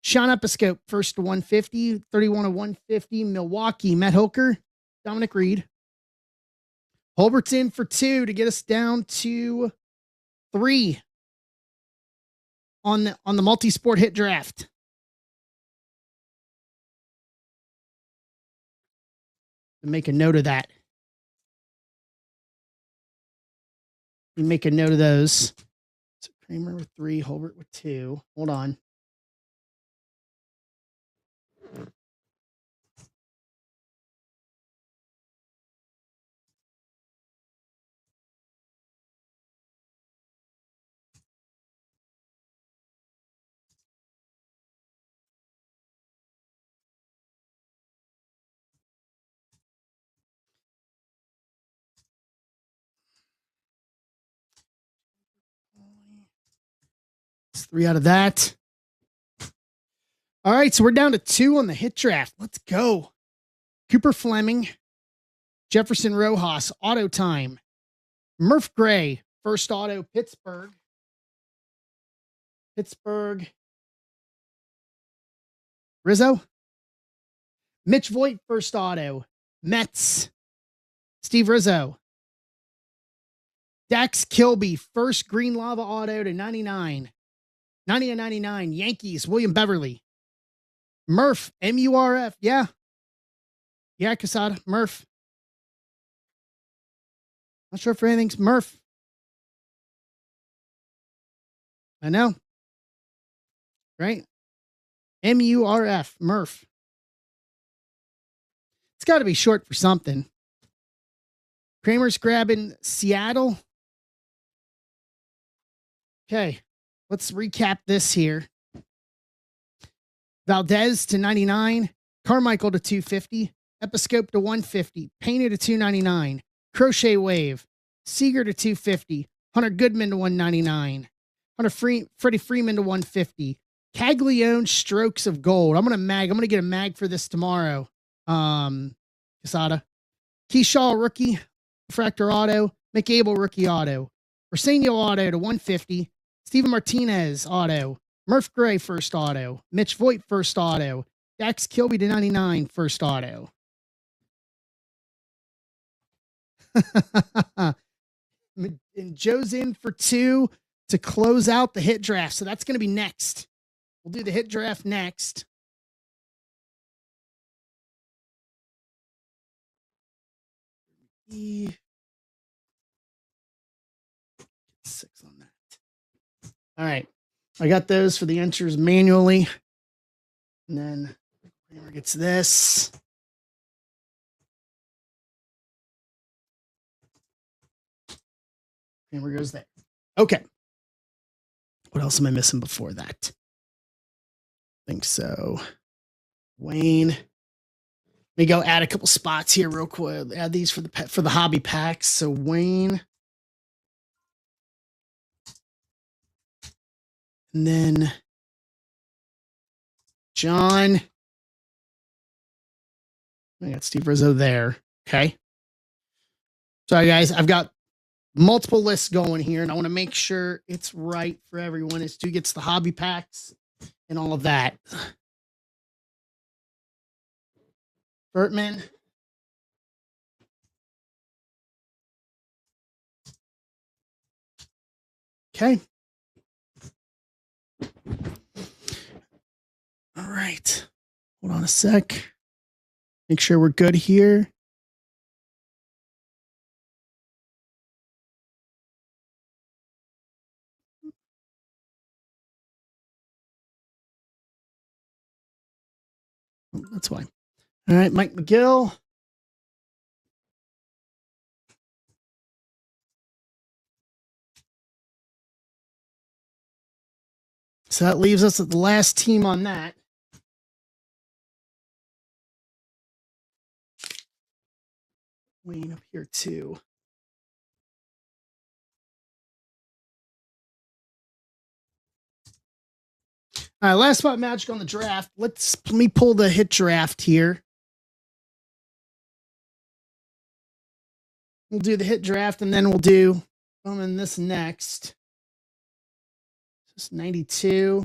Sean Episcope, first to 150, 31 to 150. Milwaukee, Matt Hoker, Dominic Reed. Holbert's in for 2 to get us down to 3 on the multi-sport hit draft. Make a note of that. You make a note of those. So Kramer with 3, Holbert with 2. Hold on. 3 out of that. All right, so we're down to 2 on the hit draft. Let's go. Cooper Fleming, Jefferson Rojas, auto time. Murph Gray, first auto, Pittsburgh. Rizzo. Mitch Voigt, first auto, Mets. Steve Rizzo. Dax Kilby, first green lava auto to 99. 90 and 99, Yankees, William Beverly. Murph, MURF. Yeah. Yeah, Casada. Murph. Not sure if anything's Murph. I know. Right? MURF. Murph. It's got to be short for something. Kramer's grabbing Seattle. Okay. Let's recap this here. Valdez to 99. Carmichael to 250. Episcope to 150. Painter to 299. Crochet Wave. Seager to 250. Hunter Goodman to 199. Freddie Freeman to 150. Caglione Strokes of Gold. I'm gonna get a mag for this tomorrow. Casada. Keyshaw rookie. Refractor auto. McAble rookie auto. Arsenio auto to 150. Steven Martinez auto. Murph Gray first auto. Mitch Voigt first auto. Dax Kilby to 99 first auto. And Joe's in for 2 to close out the hit draft. So that's going to be next. We'll do the hit draft next. E 6 on that. All right. I got those for the enters manually. And then Kramer gets this. Kramer goes there. Okay. What else am I missing before that? I think so. Wayne. Let me go add a couple spots here real quick. Add these for the hobby packs. So Wayne. And then John. I got Steve Rizzo there. Okay. Sorry, guys. I've got multiple lists going here, and I want to make sure it's right for everyone. As Stu gets the hobby packs and all of that. Bertman. Okay. All right. Hold on a sec. Make sure we're good here. Oh, that's why. All right, Mike McGill. So that leaves us at the last team on that. Wayne up here too. All right, last spot magic on the draft. Let me pull the hit draft here. We'll do the hit draft and then we'll do this next. This is 92.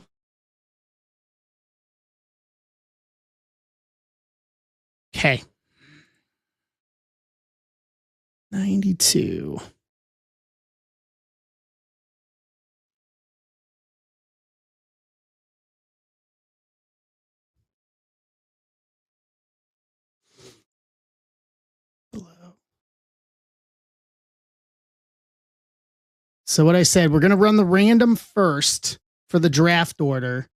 Okay. 92. So what I said, we're going to run the random first for the draft order.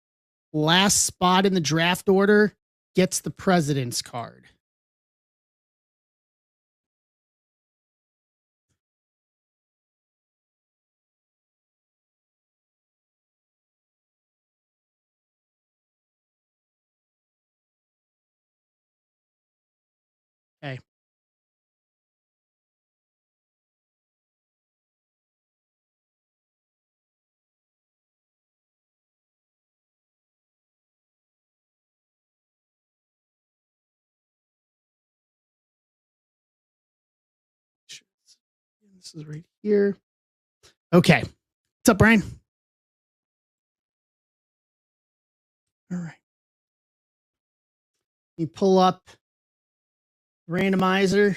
Last spot in the draft order gets the president's card. Okay. This is right here. Okay. What's up, Brian? All right. You pull up randomizer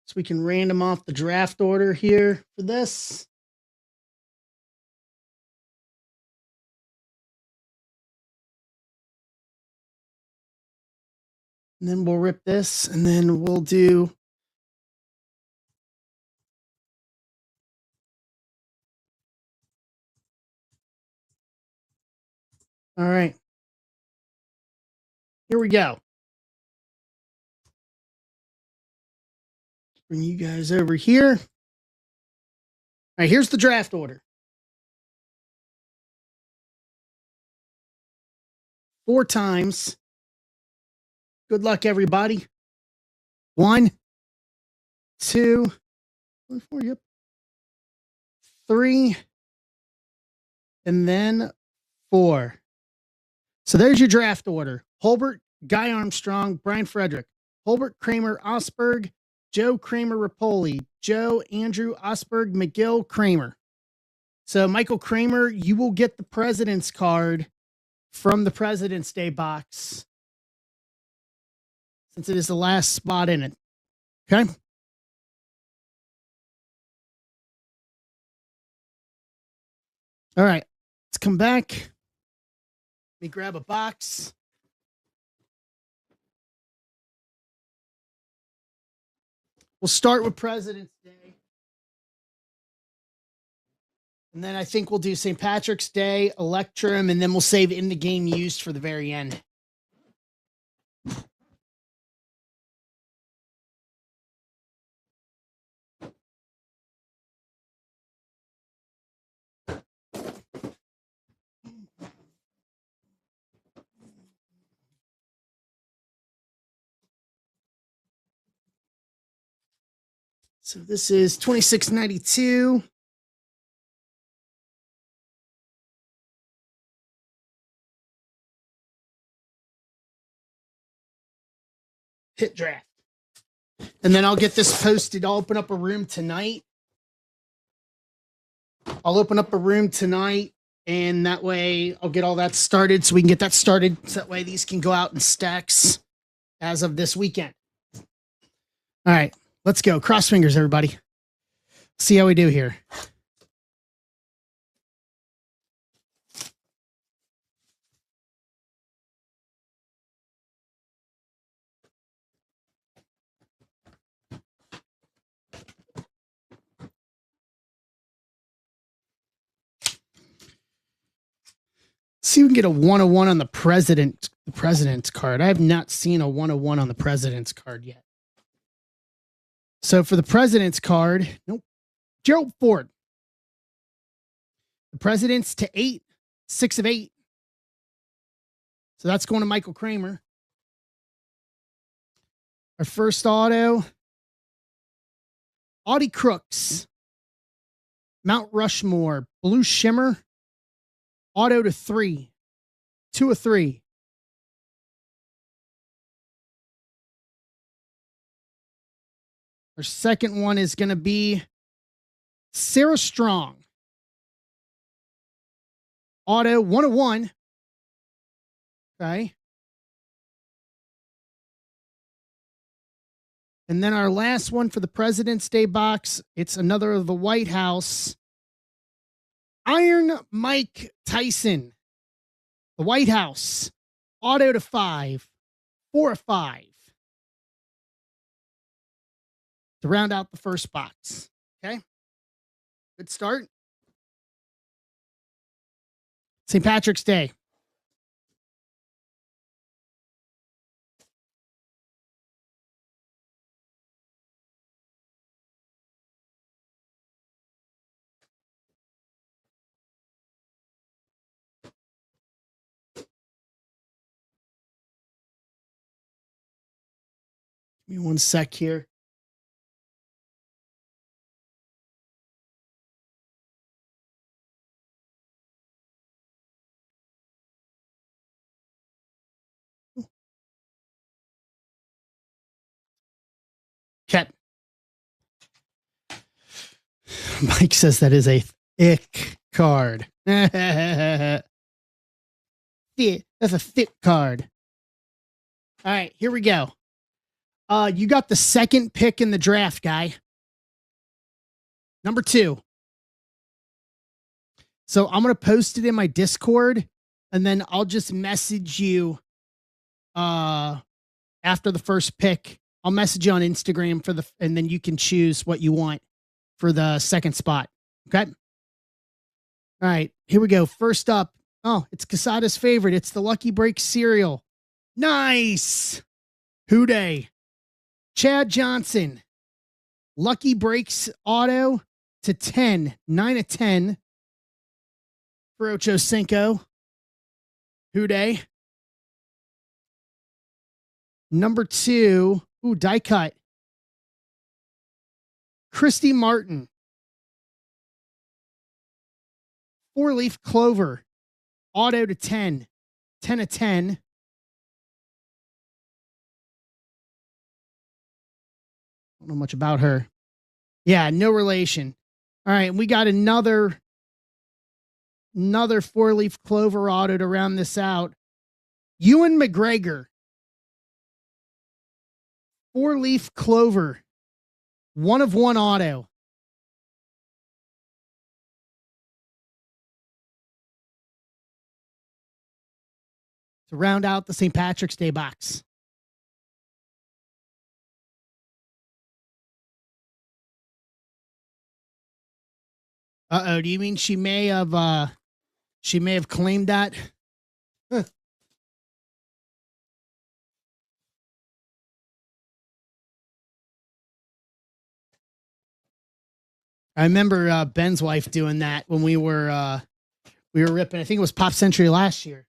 so we can random off the draft order here for this. And then we'll rip this, and then we'll do all right. Here we go. Bring you guys over here. All right, here's the draft order. 4 times. Good luck, everybody. 1, 2, 4, yep. 3, and then 4. So there's your draft order. Holbert, Guy Armstrong, Brian Frederick, Holbert, Kramer, Osberg, Joe Kramer, Rapoli, Joe, Andrew, Osberg, McGill, Kramer. So Michael Kramer, you will get the President's card from the President's Day box since it is the last spot in it. Okay. All right. Let's come back. Let me grab a box. We'll start with President's Day. And then I think we'll do St. Patrick's Day, Electrum, and then we'll save in the game used for the very end. So this is $26.92. Hit draft. And then I'll get this posted. I'll open up a room tonight. And that way I'll get all that started so we can get that started. So that way these can go out in stacks as of this weekend. All right, let's go. Cross fingers, everybody. See how we do here. See if we can get a 101 on the president's card. I have not seen a 101 on the president's card yet. So for the president's card, nope. Gerald Ford. The president's to 8, 6 of 8. So that's going to Michael Kramer. Our first auto, Audie Crooks, Mount Rushmore, Blue Shimmer, auto to 3, 2 of 3. Our second one is going to be Sarah Strong, auto 1 of 1. Okay. And then our last one for the President's Day box, it's another of the White House. Iron Mike Tyson, the White House, auto to 5, 4 of 5. To round out the first box. Okay. Good start. St. Patrick's Day. Give me one sec here. Okay. Mike says that is a thick card. That's a thick card. All right, here we go. You got the second pick in the draft, guy. Number 2. So I'm going to post it in my Discord, and then I'll just message you after the first pick. I'll message you on Instagram and then you can choose what you want for the second spot. Okay. All right, here we go. First up. Oh, it's Casada's favorite. It's the Lucky Break cereal. Nice. Hooday. Chad Johnson. Lucky Breaks auto to 10. 9 of 10. For Ocho Cinco. Hooday. Number 2. Ooh, die cut. Christy Martin. 4-leaf clover. Auto to 10. 10 of 10. Don't know much about her. Yeah, no relation. All right, we got another 4-leaf clover auto to round this out. Ewan McGregor. 4-leaf clover. 1 of 1 auto. To round out the St. Patrick's Day box. Uh-oh, do you mean she may have claimed that? Huh. I remember Ben's wife doing that when we were ripping. I think it was Pop Century last year.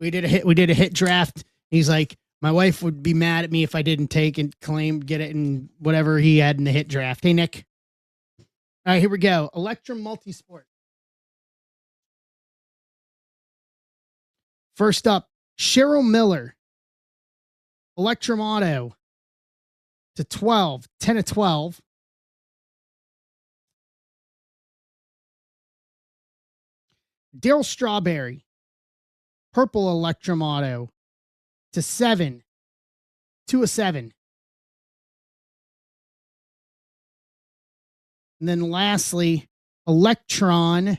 We did a hit draft. He's like, my wife would be mad at me if I didn't take and get it and whatever he had in the hit draft. Hey, Nick. All right, here we go. Electrum Multisport. First up, Cheryl Miller. Electrum Auto to 12. 10 of 12. Daryl Strawberry. Purple Electrum Auto to 7. 2 of 7. And then lastly, Electron.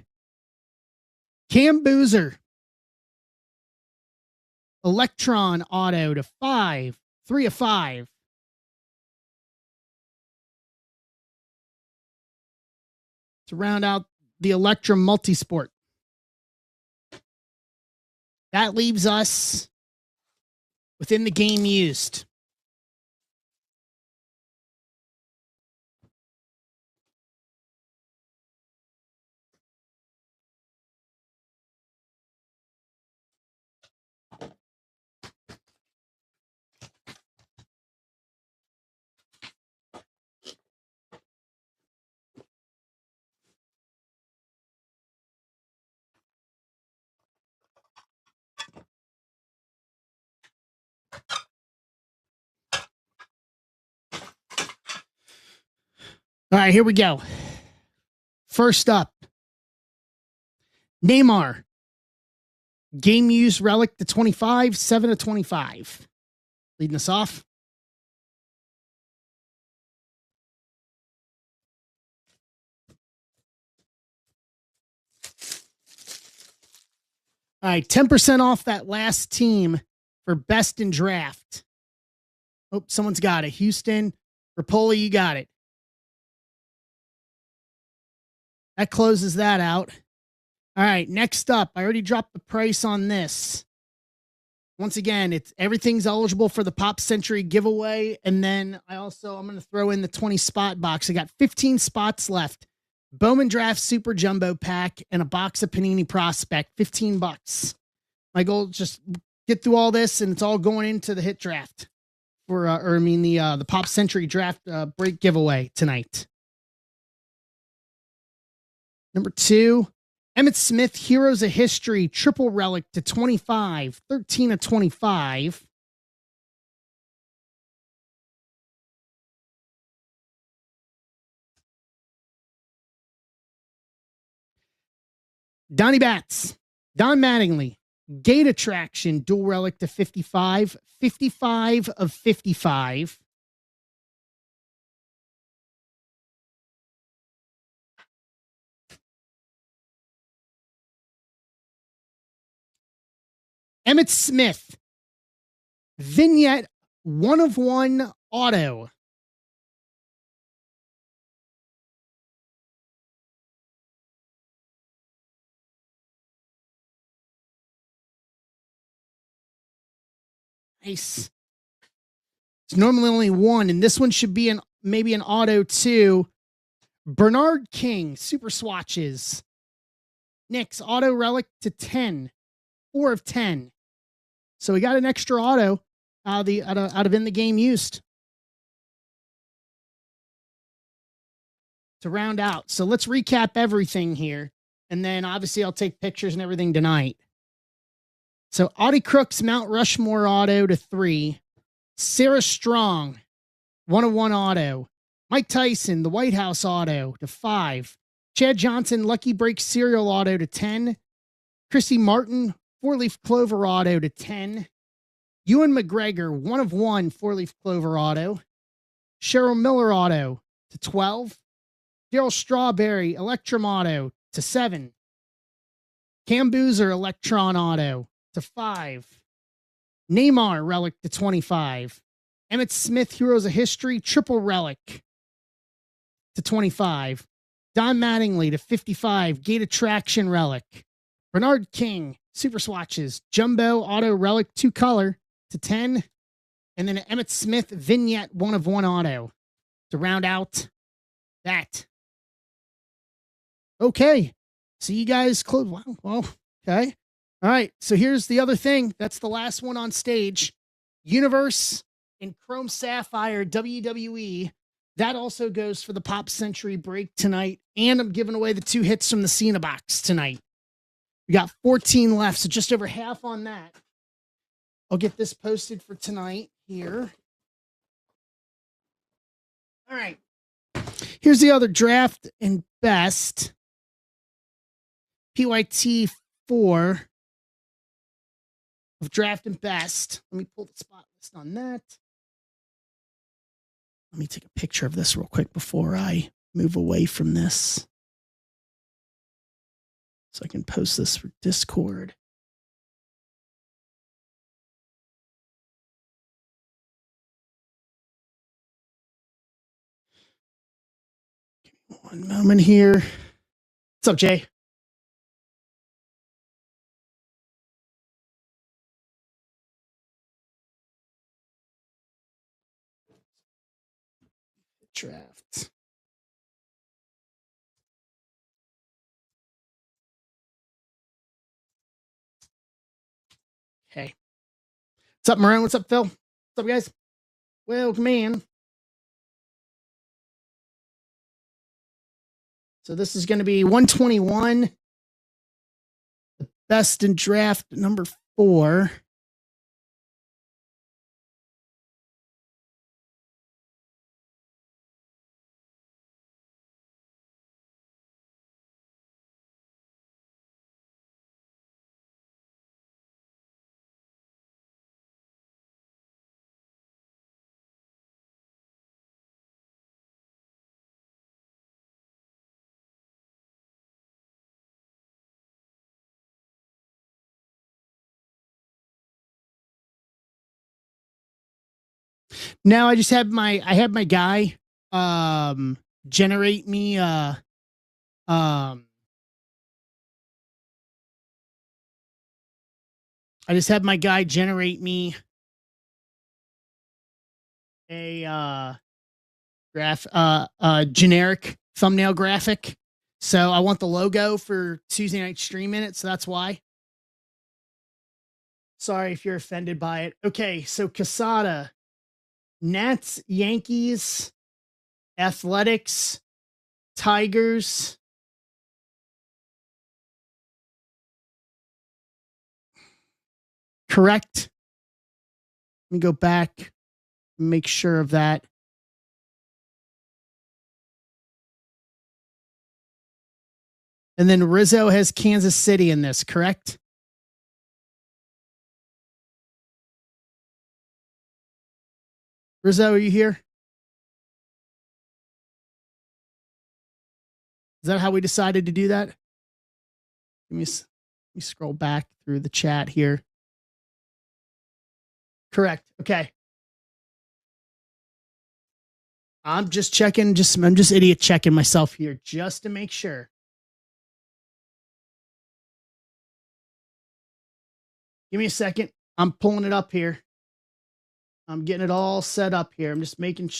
Cam Boozer. Electron Auto to 5. 3 of 5. To round out the Electrum Multisport. That leaves us within the game used. All right, here we go. First up, Neymar. Game used relic to 25, 7 of 25. Leading us off. All right, 10% off that last team for best in draft. Oh, someone's got it. Houston, Rapoli, you got it. That closes that out. All right, next up, I already dropped the price on this. Once again, everything's eligible for the Pop Century giveaway. And then I'm going to throw in the 20 spot box. I got 15 spots left. Bowman Draft Super Jumbo Pack and a box of Panini Prospect, $15. My goal is just get through all this, and it's all going into the hit draft the Pop Century Draft break giveaway tonight. Number 2, Emmitt Smith, Heroes of History, triple relic to 25, 13 of 25. Donnie Batts, Don Mattingly, Gate Attraction, dual relic to 55, 55 of 55. Emmitt Smith, Vignette, 1 of 1 auto. Nice. It's normally only 1, and this one should be maybe an auto too. Bernard King, super swatches. Knicks, auto relic to 10, 4 of 10. So we got an extra auto out of in the game used to round out. So let's recap everything here, and then obviously I'll take pictures and everything tonight. So Audie Crooks, Mount Rushmore auto to 3. Sarah Strong, 1 of 1 auto. Mike Tyson, the White House auto to 5. Chad Johnson, Lucky Break Serial auto to 10. Chrissy Martin, 4-leaf clover auto to 10. Ewan McGregor, 1 of 1 4-leaf clover auto. Cheryl Miller auto to 12. Daryl Strawberry, Electrum auto to 7. Cam Boozer, Electron auto to 5. Neymar, relic to 25. Emmitt Smith, Heroes of History, triple relic to 25. Don Mattingly to 55, Gate Attraction relic. Bernard King, super swatches, jumbo auto relic 2 color to 10. And then Emmitt Smith, Vignette, 1 of 1 auto to round out that. Okay. So you guys close. Wow. Well, okay. All right. So here's the other thing. That's the last one on stage. Universe and Chrome Sapphire WWE. That also goes for the Pop Century break tonight. And I'm giving away the 2 hits from the Cena box tonight. We got 14 left, so just over half on that. I'll get this posted for tonight here. All right. Here's the other draft and best. PYT 4 of draft and best. Let me pull the spot list on that. Let me take a picture of this real quick before I move away from this, so I can post this for Discord. Give me 1 moment here. What's up, Jay? Draft. Okay. What's up, Maroon? What's up, Phil? What's up, guys? Welcome in. So this is going to be 121. The best in draft number 4. Now I just have my guy generate me I just have my guy generate me a generic thumbnail graphic. So I want the logo for Tuesday night stream in it, so that's why. Sorry if you're offended by it. Okay, so Casada, Nats, Yankees, Athletics, Tigers. Correct. Let me go back and make sure of that. And then Rizzo has Kansas City in this, correct? Rizzo, are you here? Is that how we decided to do that? Let me scroll back through the chat here. Correct. Okay. I'm just checking. I'm just idiot checking myself here just to make sure. Give me a second. I'm pulling it up here. I'm getting it all set up here. I'm just making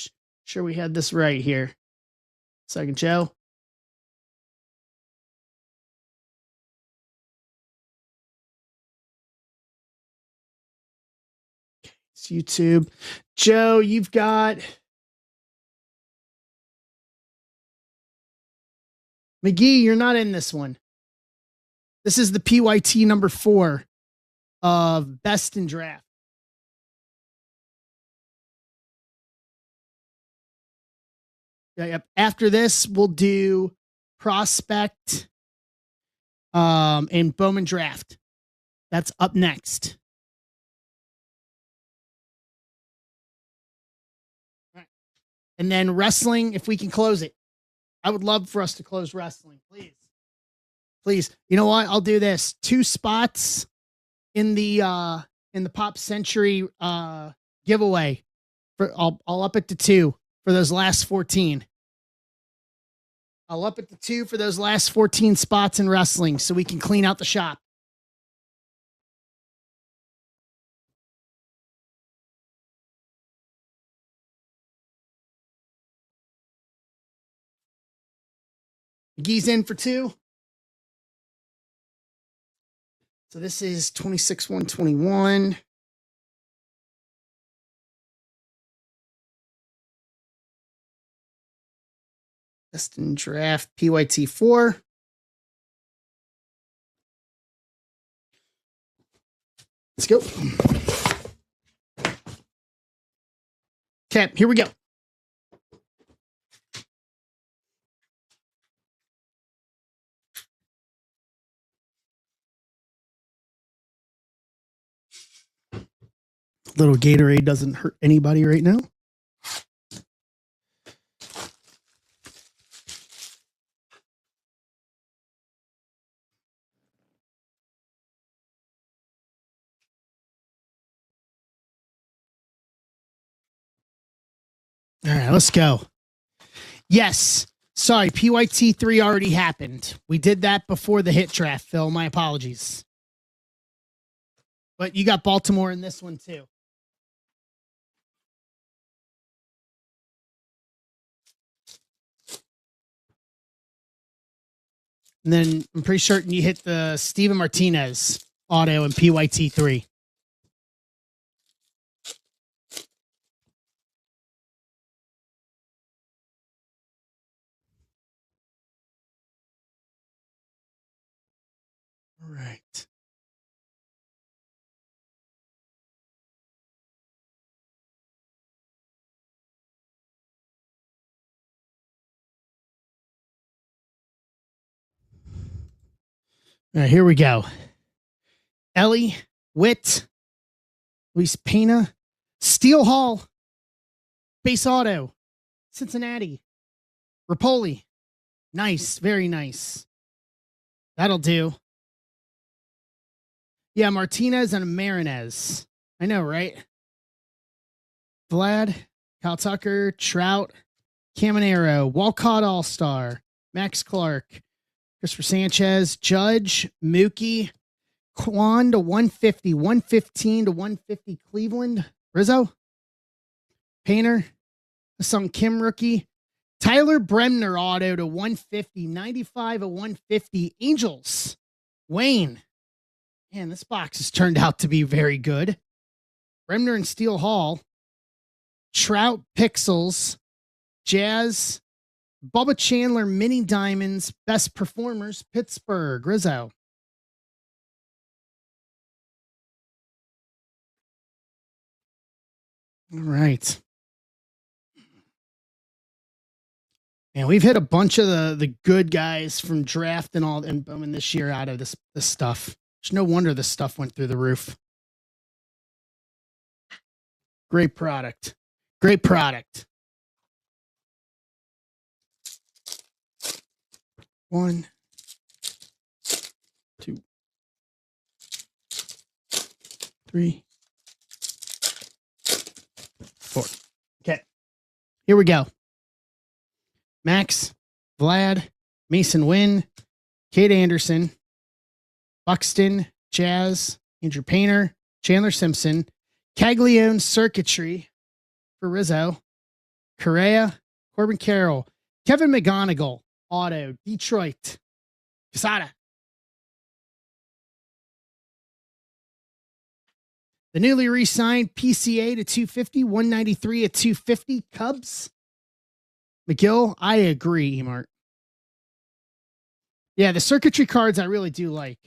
sure we had this right here. Second, Joe. It's YouTube. Joe, you've got McGee. You're not in this one. This is the PYT number 4 of best in draft. Yep. After this, we'll do prospect and Bowman draft. That's up next. All right. And then wrestling, if we can close it. I would love for us to close wrestling, please. Please. You know what? I'll do this. 2 spots in the Pop Century giveaway. I'll up it to 2 for those last 14. I'll up it to 2 for those last 14 spots in wrestling so we can clean out the shop. McGee's in for 2. So this is 26-121. Best in draft PYT 4. Let's go. Okay, here we go. Little Gatorade doesn't hurt anybody right now. All right, let's go. Yes. Sorry, PYT 3 already happened. We did that before the hit draft, Phil. My apologies. But you got Baltimore in this one too. And then I'm pretty certain you hit the Steven Martinez auto in PYT 3. All right. All right, here we go. Ellie, Witt, Luis Pena, Steel Hall, Base Auto, Cincinnati, Rapoli. Nice, very nice. That'll do. Yeah, Martinez and Marinez. I know, right? Vlad, Kyle Tucker, Trout, Caminero, Walcott All-Star, Max Clark, Christopher Sanchez, Judge, Mookie, Quan to 150, 115 to 150 Cleveland, Rizzo, Painter, some Kim rookie, Tyler Bremner auto to 150, 95 of 150 Angels, Wayne. Man, this box has turned out to be very good. Bremner and Steel Hall, Trout Pixels, Jazz, Bubba Chandler Mini Diamonds, Best Performers, Pittsburgh, Rizzo. All right. And we've hit a bunch of the good guys from draft and all and booming this year out of this stuff. It's no wonder this stuff went through the roof. Great product. Great product. 1, 2, 3, 4. Okay. Here we go. Max, Vlad, Mason Wynn, Kate Anderson, Buxton, Jazz, Andrew Painter, Chandler Simpson, Caglione Circuitry for Rizzo, Correa, Corbin Carroll, Kevin McGonigal, Auto, Detroit, Quesada. The newly re-signed PCA to 250, 193 at 250, Cubs. McGill, I agree, Mart. Yeah, the circuitry cards I really do like.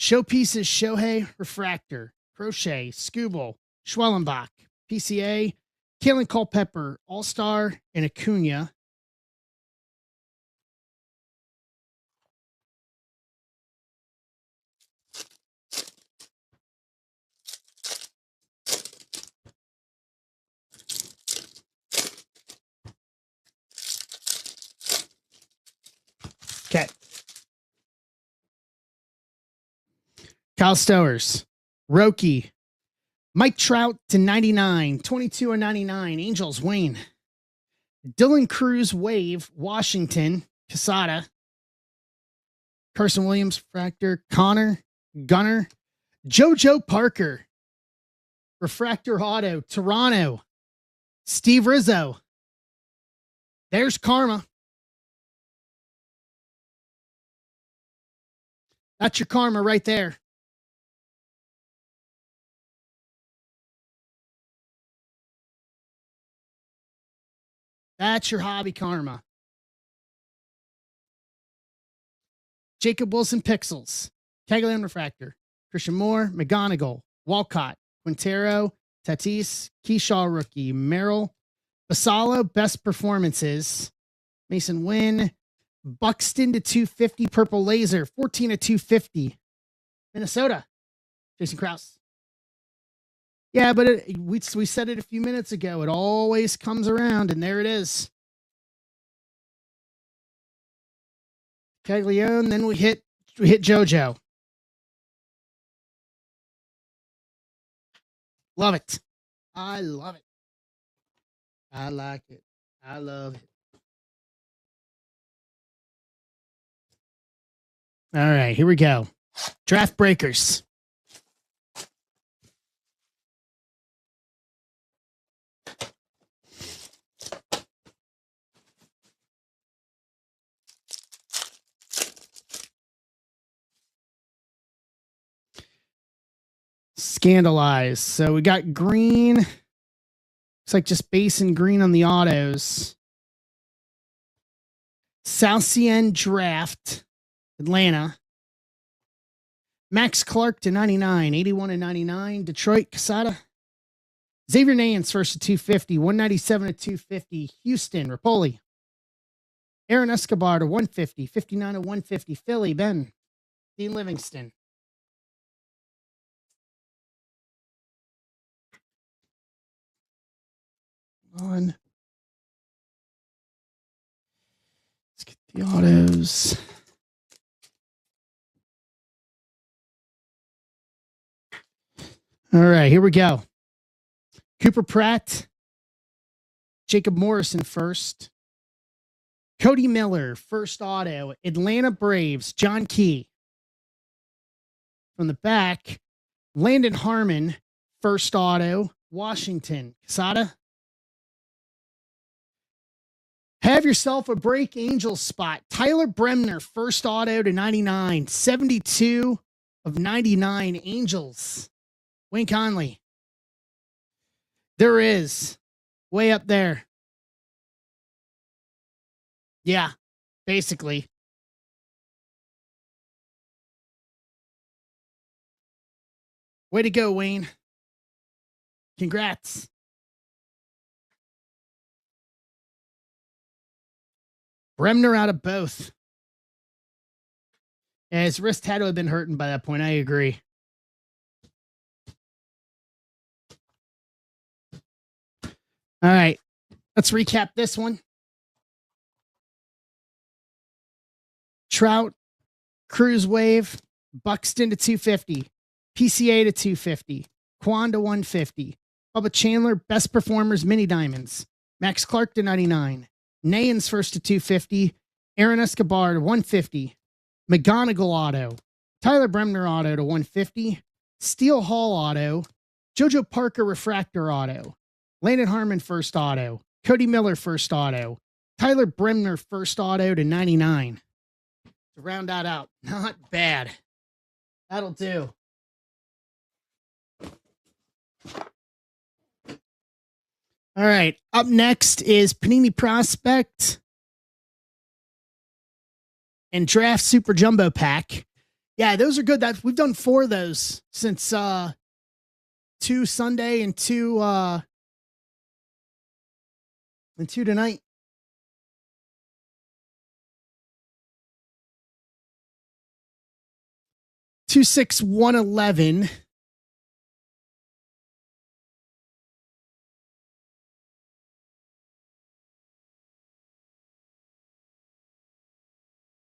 Showpieces, Shohei, Refractor, Crochet, Scooble, Schwellenbach, PCA, Kalen Culpepper, All-Star, and Acuna. Okay. Kyle Stowers, Roki, Mike Trout to 99, 22 and 99, Angels, Wayne, Dylan Cruz, Wave, Washington, Quesada, Carson Williams, Refractor, Connor, Gunner, JoJo Parker, Refractor Auto, Toronto, Steve Rizzo. There's karma. That's your karma right there. That's your hobby karma. Jacob Wilson Pixels, Caglione Refractor, Christian Moore, McGonigal, Walcott, Quintero, Tatis, Keyshaw Rookie, Merrill, Basalo, Best Performances, Mason Wynn, Buxton to 250, Purple Laser, 14 to 250, Minnesota, Jason Krause. Yeah, but we said it a few minutes ago. It always comes around, and there it is. Caglione, then we hit JoJo. Love it. I love it. I like it. I love it. All right, here we go. Draft breakers. Scandalized. So we got green. Looks like just base and green on the autos. South Cien Draft, Atlanta. Max Clark to 99, 81 and 99. Detroit, Quesada. Xavier Nance first to 250, 197 to 250. Houston, Rapoli. Aaron Escobar to 150, 59 to 150. Philly, Ben. Dean Livingston. On. Let's get the autos. All right, here we go. Cooper Pratt, Jacob Morrison first. Cody Miller, first auto. Atlanta Braves, John Key. From the back, Landon Harmon, first auto. Washington, Quesada. Have yourself a break Angels spot. Tyler Bremner, first auto to 99. 72 of 99 Angels. Wayne Conley. There is. Way up there. Yeah, basically. Way to go, Wayne. Congrats. Bremner out of both. Yeah, his wrist had to have been hurting by that point. I agree. All right. Let's recap this one. Trout, Cruise Wave, Buxton to 250, PCA to 250, Quan to 150, Bubba Chandler, Best Performers Mini Diamonds, Max Clark to 99, Nayans first to 250, Aaron Escobar to 150, McGonigal Auto, Tyler Bremner Auto to 150, Steel Hall Auto, JoJo Parker Refractor Auto, Landon Harmon First Auto, Cody Miller First Auto, Tyler Bremner First Auto to 99. To round that out, not bad. That'll do. All right, up next is Panini Prospect and Draft Super Jumbo Pack. Yeah, those are good. We've done 4 of those since 2 Sunday and 2 tonight. Two 6 111. Let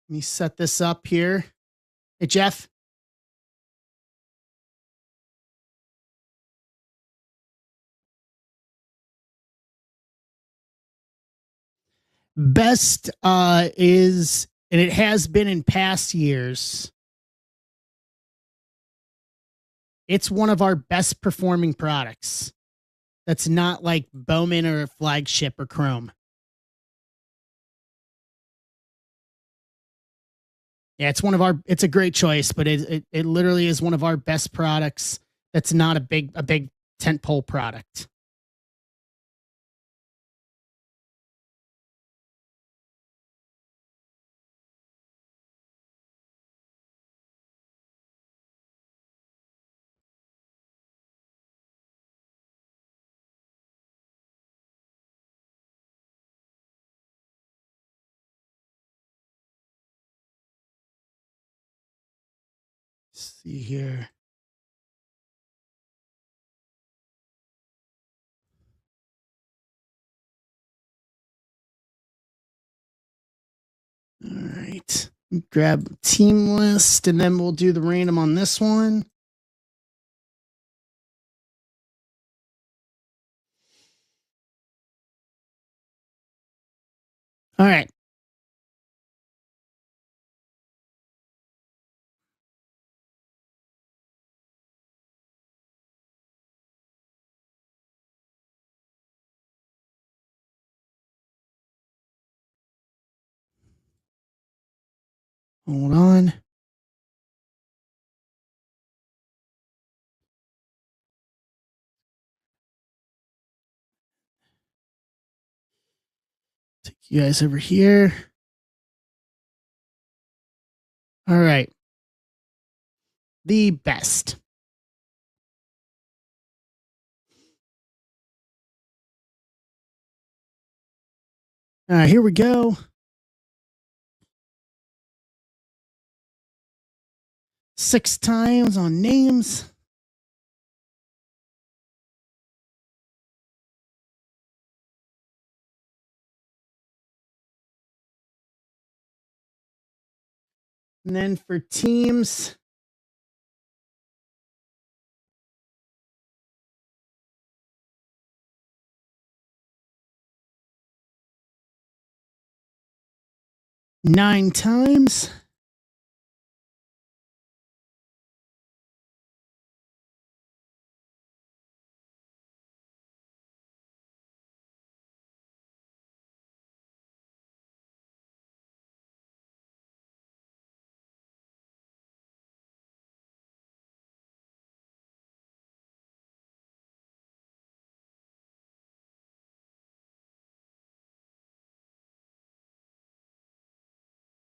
me set this up here. Hey, Jeff. Best is, and it has been in past years, it's one of our best performing products. That's not like Bowman or Flagship or Chrome. Yeah, it's a great choice, but it literally is one of our best products. That's not a big tentpole product. Let's see here. All right. Grab team list, and then we'll do the random on this one. All right. Hold on. Take you guys over here. All right. The best. All right, here we go. 6 times on names. And then for teams, nine times.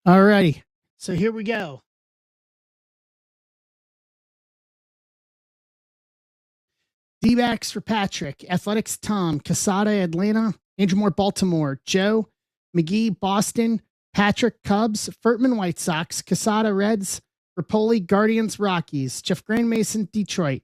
All righty. So here we go. D-backs for Patrick, Athletics Tom, Casada Atlanta, Andrew Moore Baltimore, Joe, McGee Boston, Patrick, Cubs. Furtman, White Sox. Casada, Reds. Rapoli, Guardians, Rockies. Jeff Grand Mason, Detroit.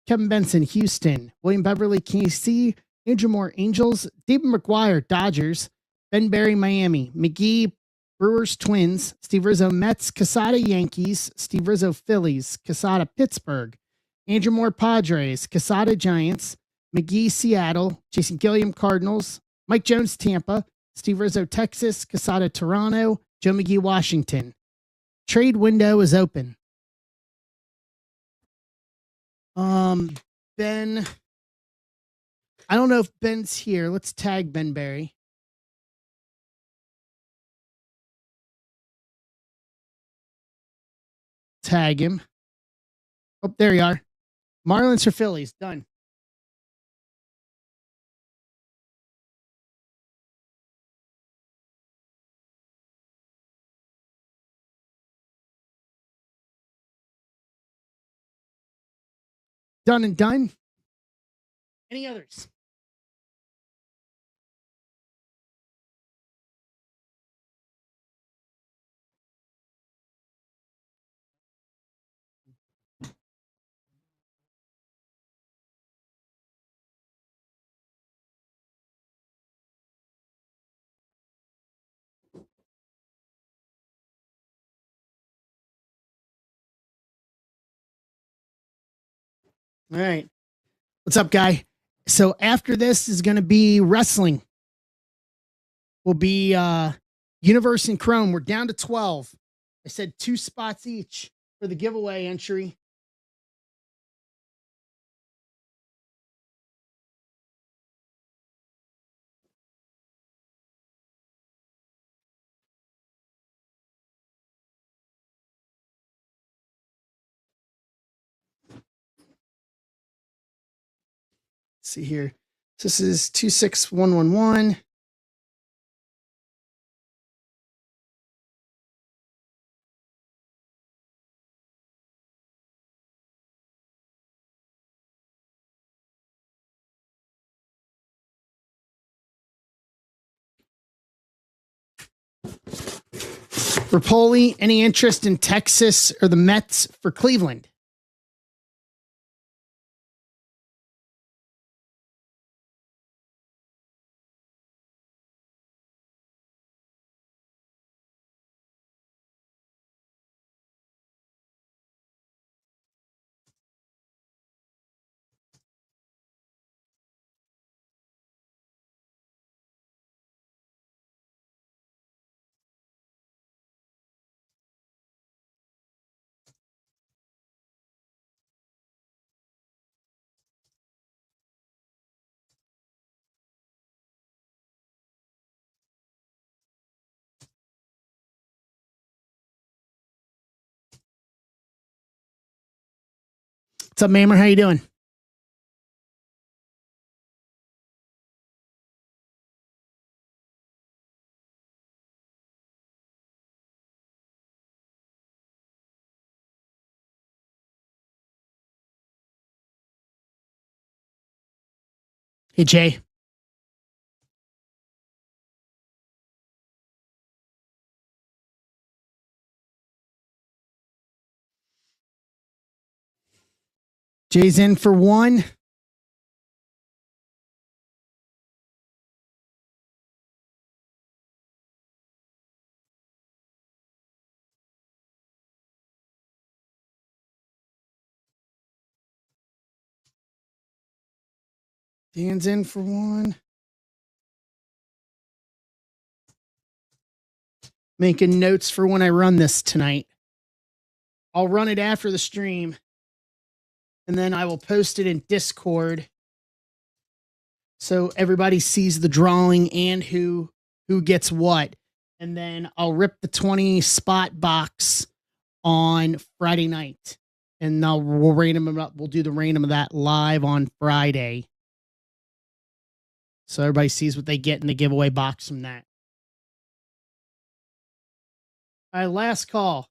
Kevin Benson, Houston. William Beverly, KC. Andrew Moore, Angels. David McGuire, Dodgers. Ben Barry, Miami. McGee, Brewers, Twins. Steve Rizzo, Mets. Casada, Yankees. Steve Rizzo, Phillies. Casada, Pittsburgh. Andrew Moore, Padres. Casada, Giants. McGee, Seattle. Jason Gilliam, Cardinals. Mike Jones, Tampa. Steve Rizzo, Texas. Casada, Toronto. Joe McGee, Washington. Trade window is open. Ben, I don't know if Ben's here. Let's tag Ben Barry. Tag him. Oh, there you are. Marlins or Phillies. Done. Done and done. Any others? All right. What's up, guy? So after this is going to be wrestling. Will be Universe and Chrome. We're down to 12. I said 2 spots each for the giveaway entry. Let's see here. This is 26111. Rapoli, any interest in Texas or the Mets for Cleveland? What's up, Mamer? How you doing? Hey, Jay. Jay's in for 1. Dan's in for 1. Making notes for when I run this tonight. I'll run it after the stream, and then I will post it in Discord so everybody sees the drawing and who gets what. And then I'll rip the 20 spot box on Friday night, and we'll random them up. We'll do the random of that live on Friday, so everybody sees what they get in the giveaway box from that. All right, last call.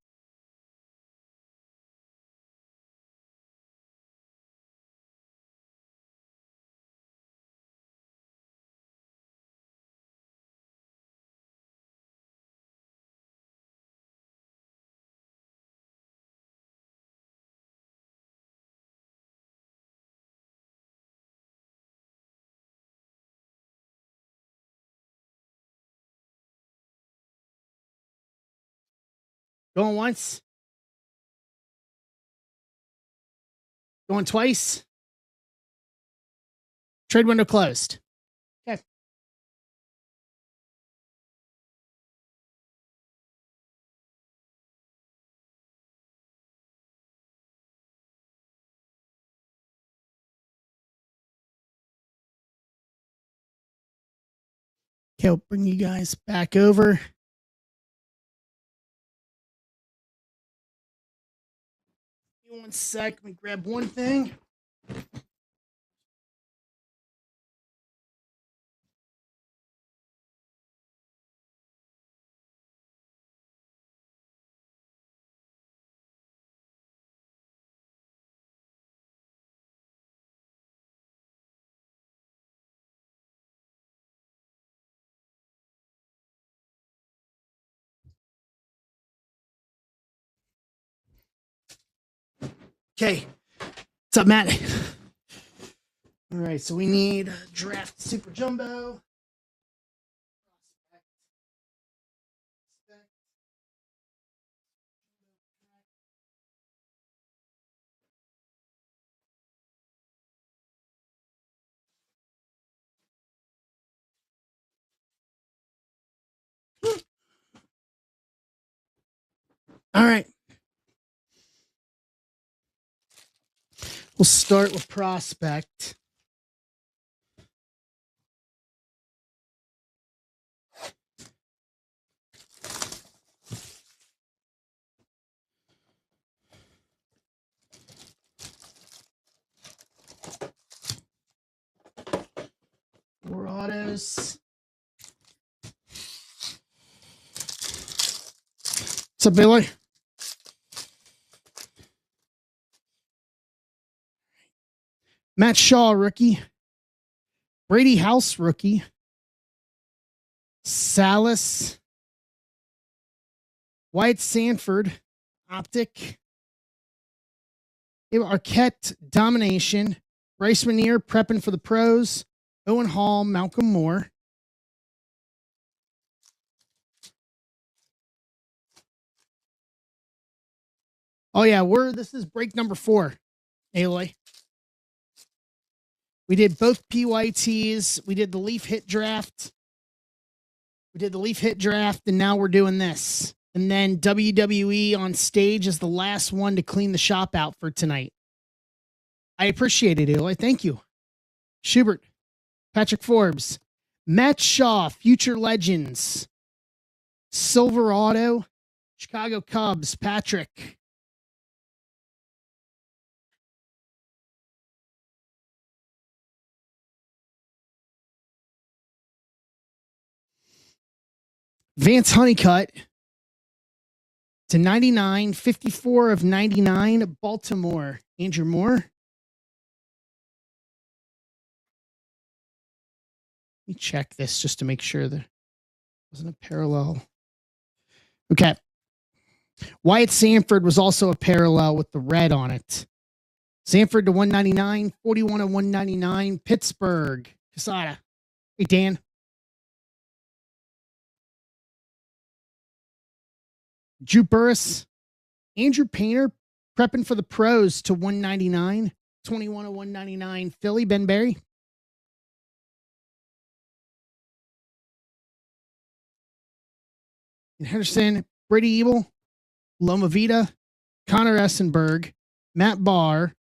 Going once. Going twice. Trade window closed. Okay. Okay, I'll bring you guys back over. Give me 1 sec. Let me grab one thing. Okay. What's up, Matt? All right, so we need draft super jumbo. All right. We'll start with prospect. Four autos. What's up, Baylor? Matt Shaw, rookie. Brady House, rookie. Salas. Wyatt Sanford, optic. Arquette, domination. Bryce Manier, prepping for the pros. Owen Hall, Malcolm Moore. Oh, yeah, this is break number 4, Aloy. We did both PYTs. We did the Leaf hit draft. And now we're doing this. And then WWE on stage is the last one to clean the shop out for tonight. I appreciate it, Aloy. Thank you. Schubert, Patrick Forbes, Matt Shaw, Future Legends, Silver Auto, Chicago Cubs, Patrick. Vance Honeycutt to 99, 54 of 99, Baltimore. Andrew Moore. Let me check this just to make sure there wasn't a parallel. Okay. Wyatt Sanford was also a parallel with the red on it. Sanford to 199, 41 of 199, Pittsburgh. Casada. Hey, Dan. Drew Burris, Andrew Painter, prepping for the pros to 199, 21 of 199, Philly, Ben Berry. And Henderson, Brady Ebel, Loma Vita, Connor Essenberg, Matt Barr,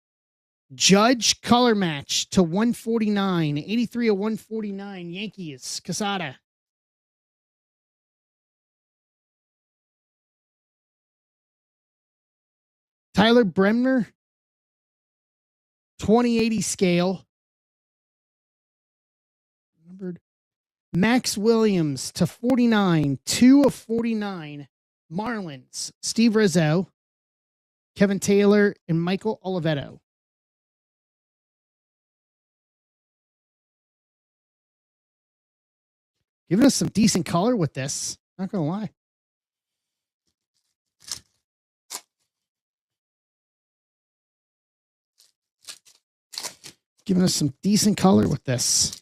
Judge color match to 149, 83 of 149, Yankees, Casada. Tyler Bremner, 2080 scale. Numbered. Max Williams to 49, 2 of 49. Marlins, Steve Rizzo, Kevin Taylor, and Michael Oliveto. Giving us some decent color with this. Not going to lie. Giving us some decent color with this.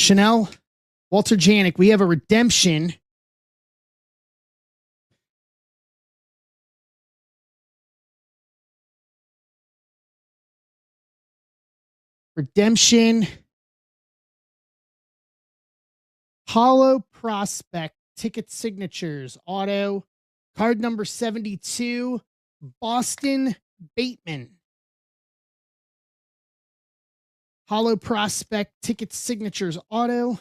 Chanel, Walter Janik. We have a redemption. Redemption. Hollow Prospect. Ticket signatures. Auto. Card number 72. Boston Bateman. Hollow Prospect. Ticket signatures. Auto.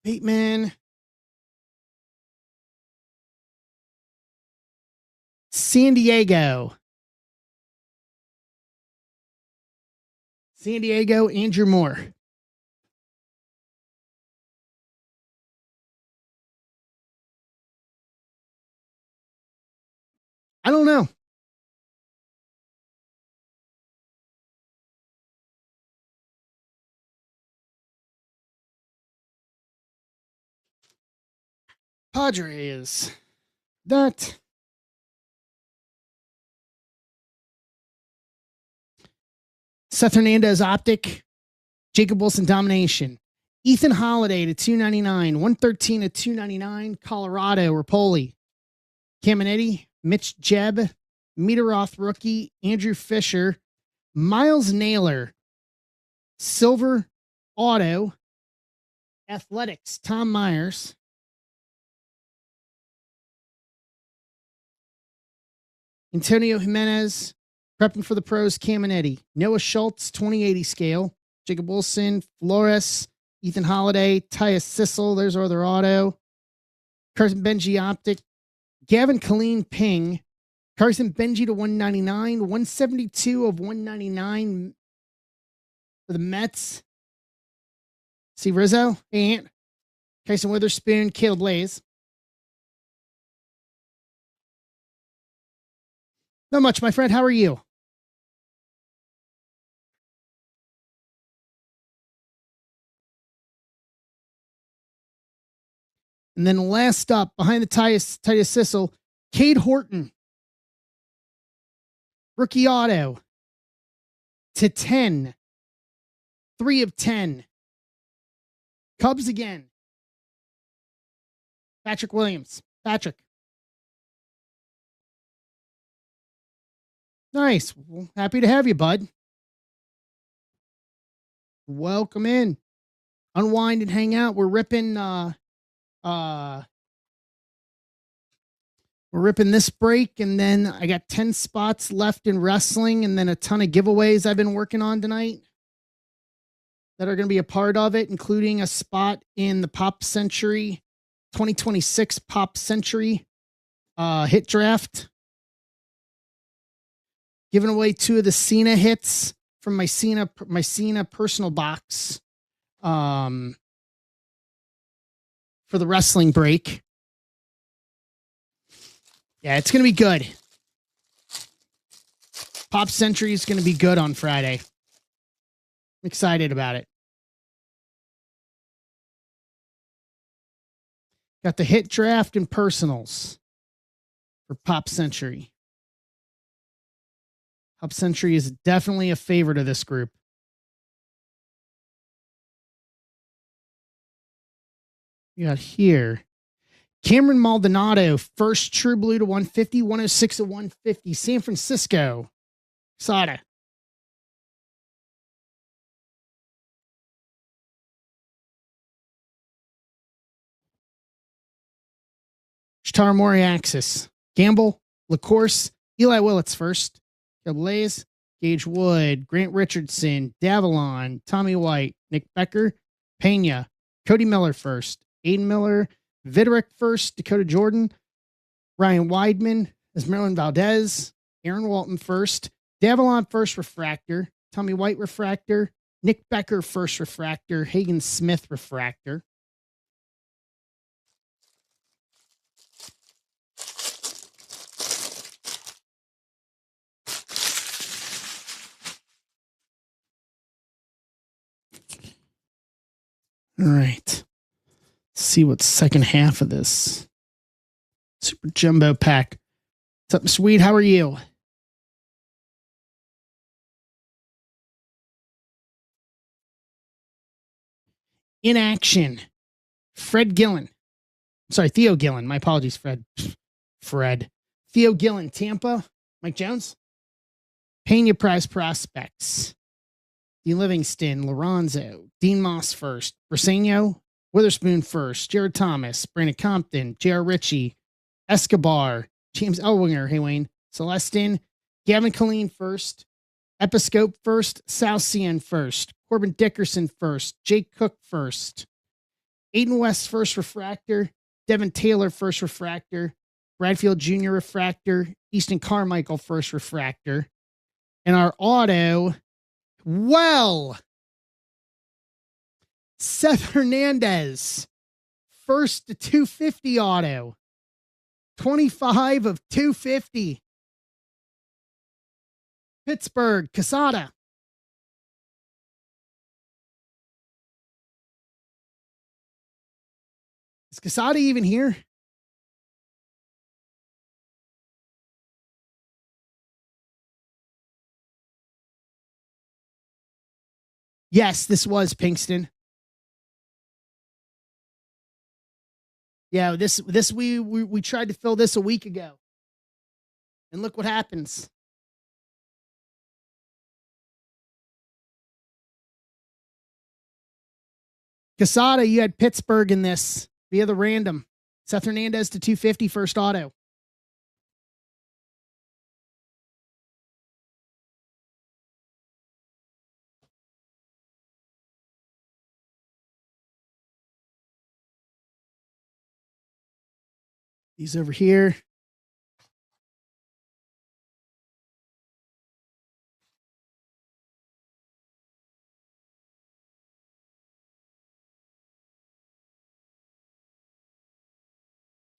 Bateman. San Diego. San Diego, Andrew Moore. I don't know. Padres. That. Seth Hernandez Optic. Jacob Wilson Domination. Ethan Holiday to 299. 113 to 299. Colorado Rapoli. Caminetti. Mitch Jebb. Meteroth rookie. Andrew Fisher. Miles Naylor. Silver Auto. Athletics. Tom Myers. Antonio Jimenez, prepping for the pros, Caminetti. Noah Schultz, 2080 scale. Jacob Wilson, Flores, Ethan Holiday, Tyus Sissel, there's our other auto. Carson Benji Optic, Gavin Colleen Ping, Carson Benji to 199, 172 of 199 for the Mets. See Rizzo, Ant, Tyson Witherspoon, Caleb Blaze. Not much, my friend. How are you? And then last up, behind the Titus Sissel, Cade Horton. Rookie auto. To 10. 3 of 10. Cubs again. Patrick Williams. Patrick. Nice. Well, happy to have you, bud. Welcome in. Unwind and hang out. We're ripping this break, and then I got 10 spots left in wrestling, and then a ton of giveaways I've been working on tonight that are going to be a part of it, including a spot in the Pop Century 2026 Pop Century hit draft. Giving away 2 of the Cena hits from my Cena personal box for the wrestling break. Yeah, it's going to be good. Pop Century is going to be good on Friday. I'm excited about it. Got the hit draft and personals for Pop Century. Pop Century is definitely a favorite of this group. We got here Cameron Maldonado, first True Blue to 150, 106 to 150. San Francisco. Sada. Shatara Moriaxis. Gamble. LaCourse. Eli Willits first. Blaze. Gage Wood. Grant Richardson. Davalon. Tommy White. Nick Becker. Pena. Cody Miller first. Aiden Miller. Viderick first. Dakota Jordan. Ryan Weidman. Esmeralda Valdez. Aaron Walton first. Davalon first refractor. Tommy White refractor. Nick Becker first refractor. Hagen Smith refractor. All right. Let's see what's second half of this Super Jumbo pack. What's up, Mr. Weed? How are you? In action, Fred Gillen. Sorry, Theo Gillen. My apologies, Fred. Theo Gillen, Tampa. Mike Jones. Pena Prize Prospects. Dean Livingston, Lorenzo, Dean Moss first, Briseño, Witherspoon first, Jared Thomas, Brandon Compton, J.R. Ritchie, Escobar, James Elwinger, hey Wayne, Celestin, Gavin Killeen first, Episcope first, Salcian first, Corbin Dickerson first, Jake Cook first, Aiden West first refractor, Devin Taylor first refractor, Bradfield Jr. refractor, Easton Carmichael first refractor, and our auto, well, Seth Hernandez, first to 250 auto, 25 of 250. Pittsburgh, Quesada. Is Quesada even here? Yes, this was Pinkston. Yeah, this we tried to fill this a week ago. And look what happens. Quesada, you had Pittsburgh in this via the random. Seth Hernandez to 250 first auto. These over here.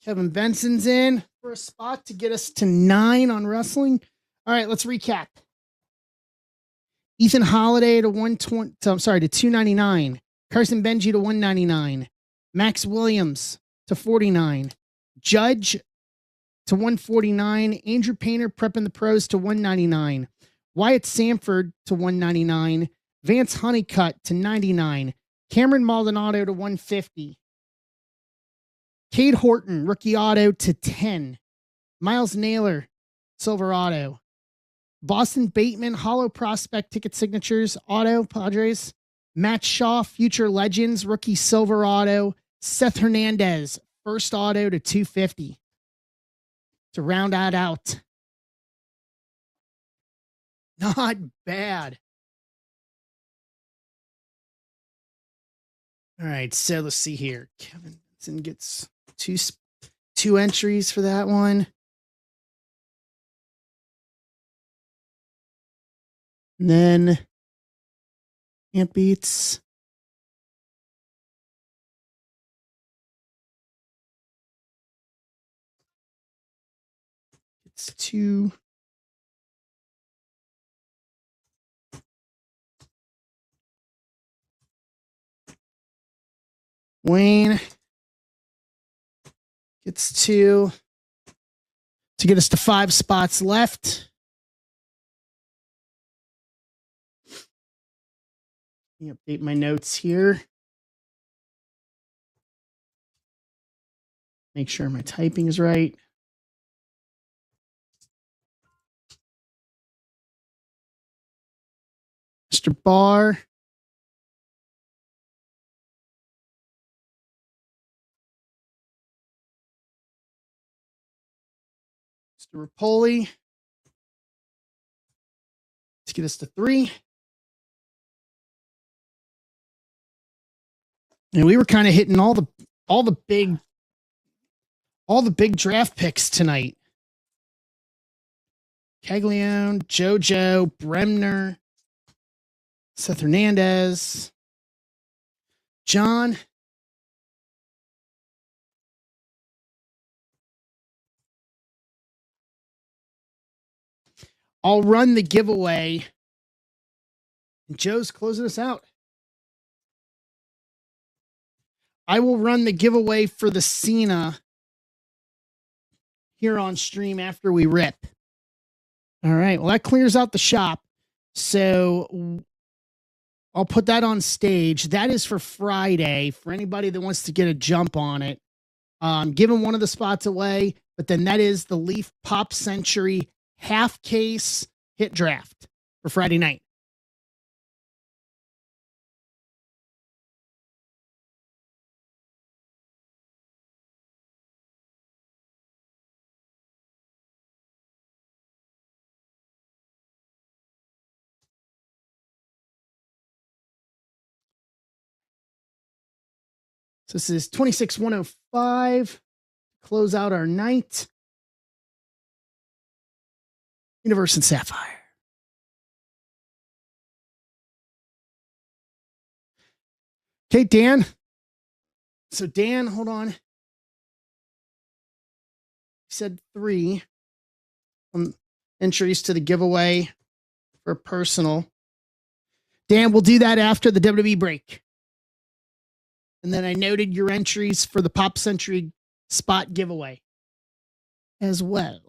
Kevin Benson's in for a spot to get us to 9 on wrestling. All right, let's recap. Ethan Holiday to 120. I'm sorry, to 299. Carson Benji to 199. Max Williams to 49. Judge to 149. Andrew Painter prepping the pros to 199. Wyatt Sanford to 199. Vance Honeycutt to 99. Cameron Maldonado to 150. Cade Horton, rookie auto to 10. Miles Naylor, silver auto. Boston Bateman, hollow prospect ticket signatures, auto, Padres. Matt Shaw, future legends, rookie silver auto. Seth Hernandez, first auto to 250. To round that out. Not bad. All right, so let's see here. Kevin Benson gets two entries for that one. And then Ant Beats. It's 2. Wayne gets 2 to get us to 5 spots left. Let me update my notes here. Make sure my typing is right. Mr. Barr. Mr. Rapoli. Let's get us to 3. And we were kind of hitting all the big draft picks tonight. Caglione, JoJo, Bremner, Seth Hernandez, John. I'll run the giveaway. And Joe's closing us out. I will run the giveaway for the Cena here on stream after we rip. All right. Well, that clears out the shop. So I'll put that on stage. That is for Friday for anybody that wants to get a jump on it. Giving one of the spots away, but then that is the Leaf Pop Century half case hit draft for Friday night. So this is 26105. Close out our night. Universe and Sapphire. Okay, Dan. So Dan, hold on. He said 3 entries to the giveaway for personal. Dan, we'll do that after the WWE break. And then I noted your entries for the Pop Century spot giveaway as well.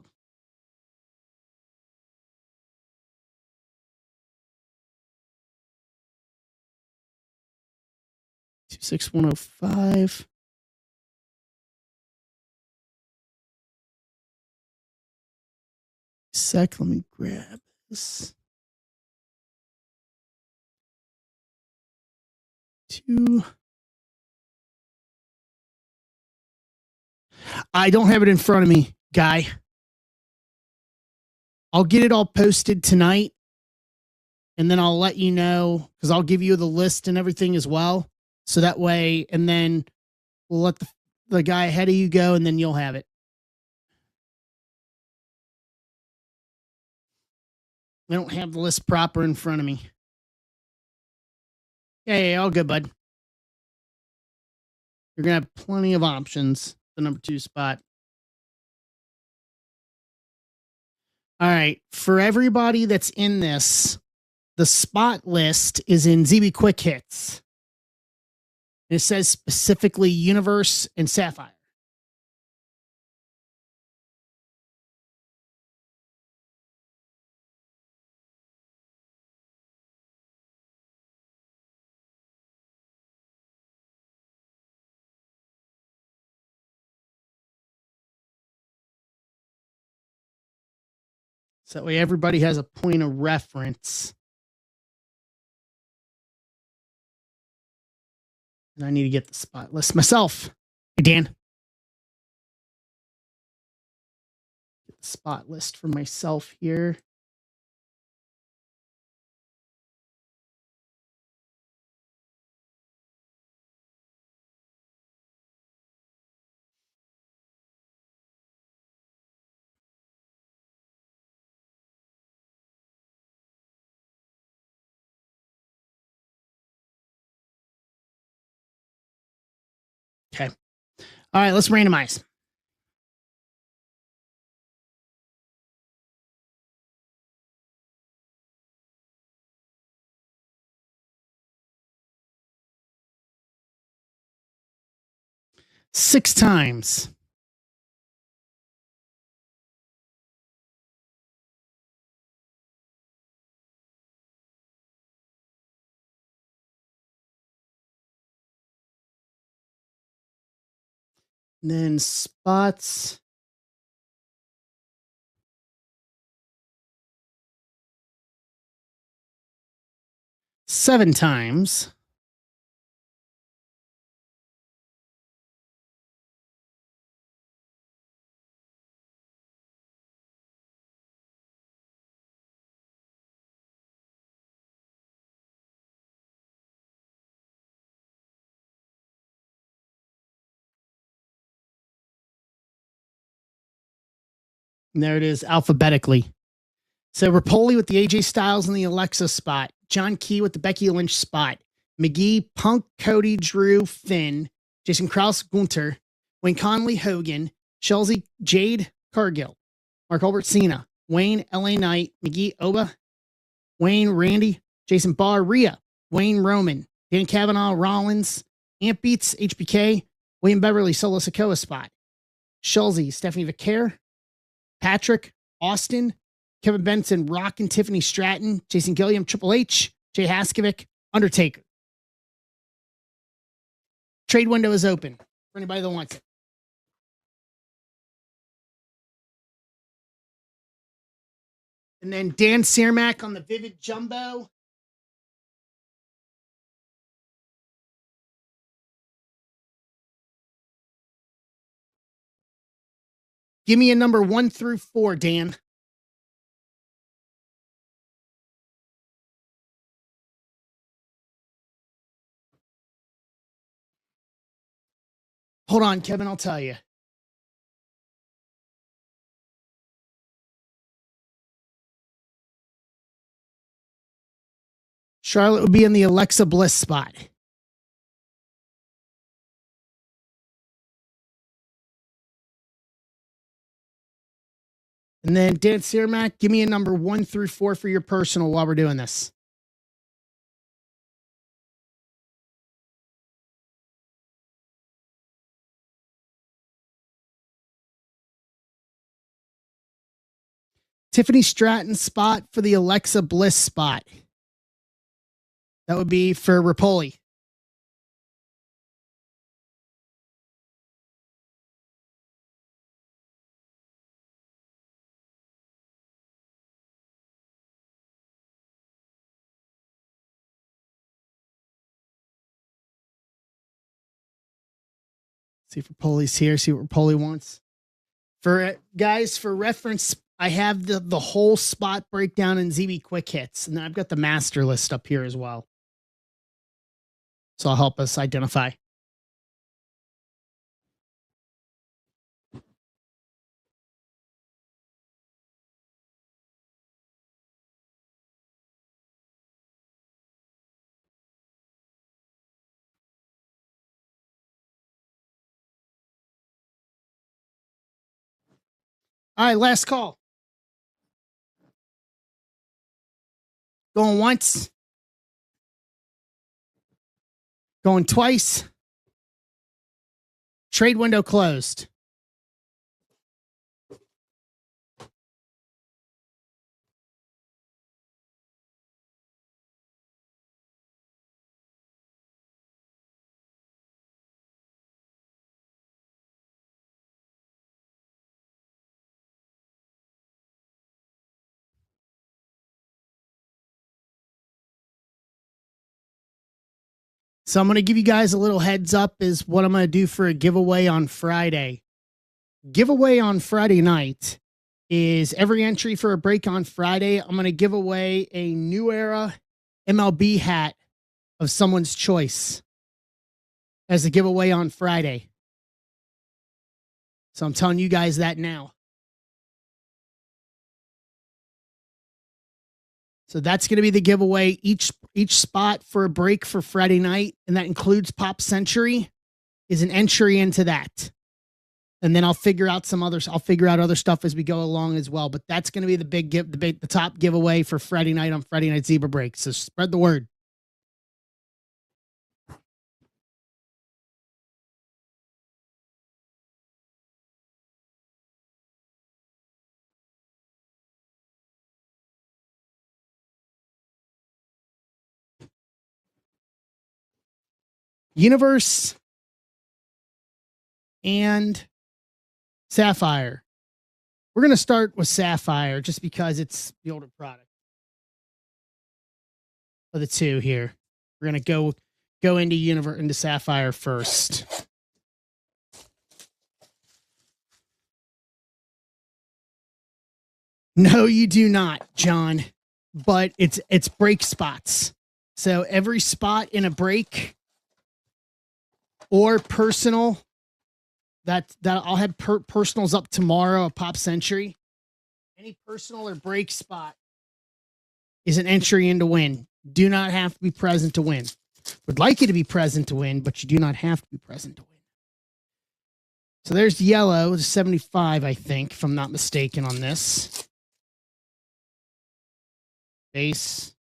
Two 6105. Sec, let me grab this. 2. I don't have it in front of me, Guy. I'll get it all posted tonight, and then I'll let you know, because I'll give you the list and everything as well. So that way, and then we'll let the guy ahead of you go, and then you'll have it. I don't have the list proper in front of me. Yeah, all good, bud. You're going to have plenty of options. The number 2 spot. All right. For everybody that's in this, the spot list is in ZB Quick Hits. It says specifically Universe and Sapphire. So that way everybody has a point of reference. And I need to get the spot list myself. Hey, Dan. Get the spot list for myself here. Okay. All right, let's randomize. Six times. And then spots. Seven times. And there it is alphabetically. So Rapoli with the AJ Styles and the Alexa spot. John Key with the Becky Lynch spot. McGee, Punk, Cody, Drew, Finn. Jason Krause, Gunter. Wayne Conley, Hogan. Chelsea, Jade, Cargill. Mark Albert, Cena. Wayne, LA Knight. McGee, Oba. Wayne, Randy. Jason Barr, Rhea. Wayne, Roman. Dan Kavanaugh, Rollins. Amp Beats, HBK. William Beverly, Solo Sikoa spot. Chelsea, Stephanie Vicaire. Patrick, Austin, Kevin Benson, Rock and Tiffany Stratton, Jason Gilliam, Triple H, Jay Haskovic, Undertaker. Trade window is open for anybody that wants it. And then Dan Cermak on the Vivid Jumbo. Give me a number 1 through 4, Dan. Hold on, Kevin, I'll tell you. Charlotte would be in the Alexa Bliss spot. And then Dan Cermak, give me a number 1 through 4 for your personal while we're doing this. Tiffany Stratton spot for the Alexa Bliss spot. That would be for Rapoli. See if Rapoli's here. See what Rapoli wants. For guys, for reference, I have the whole spot breakdown in ZB Quick Hits, and then I've got the master list up here as well. So I'll help us identify. All right, last call. Going once. Going twice. Trade window closed. So I'm going to give you guys a little heads up is what I'm going to do for a giveaway on Friday. Giveaway on Friday night is every entry for a break on Friday. I'm going to give away a New Era MLB hat of someone's choice as a giveaway on Friday. So I'm telling you guys that now. So that's going to be the giveaway. Each spot for a break for Friday night, and that includes Pop Century, is an entry into that. And then I'll figure out some others. I'll figure out other stuff as we go along as well. But that's going to be the top giveaway for Friday night on Friday Night Zebra Break. So spread the word. Universe and Sapphire. We're going to start with Sapphire just because it's the older product of the two here. We're going to go into Sapphire first. No, you do not, John. But it's break spots. So every spot in a break or personal that I'll have personals up tomorrow at Pop Century. Any personal or break spot is an entry in to win. Do not have to be present to win. Would like you to be present to win, but you do not have to be present to win. So there's yellow, 75, I think, if I'm not mistaken on this. Base.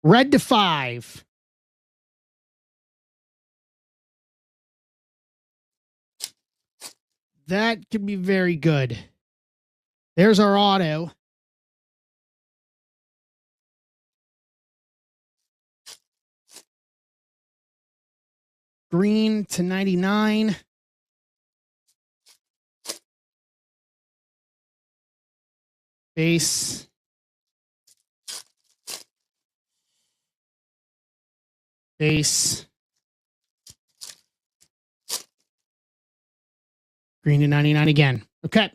Red to 5. That could be very good. There's our auto. Green to 99. Base. Base. Green to 99 again. Okay.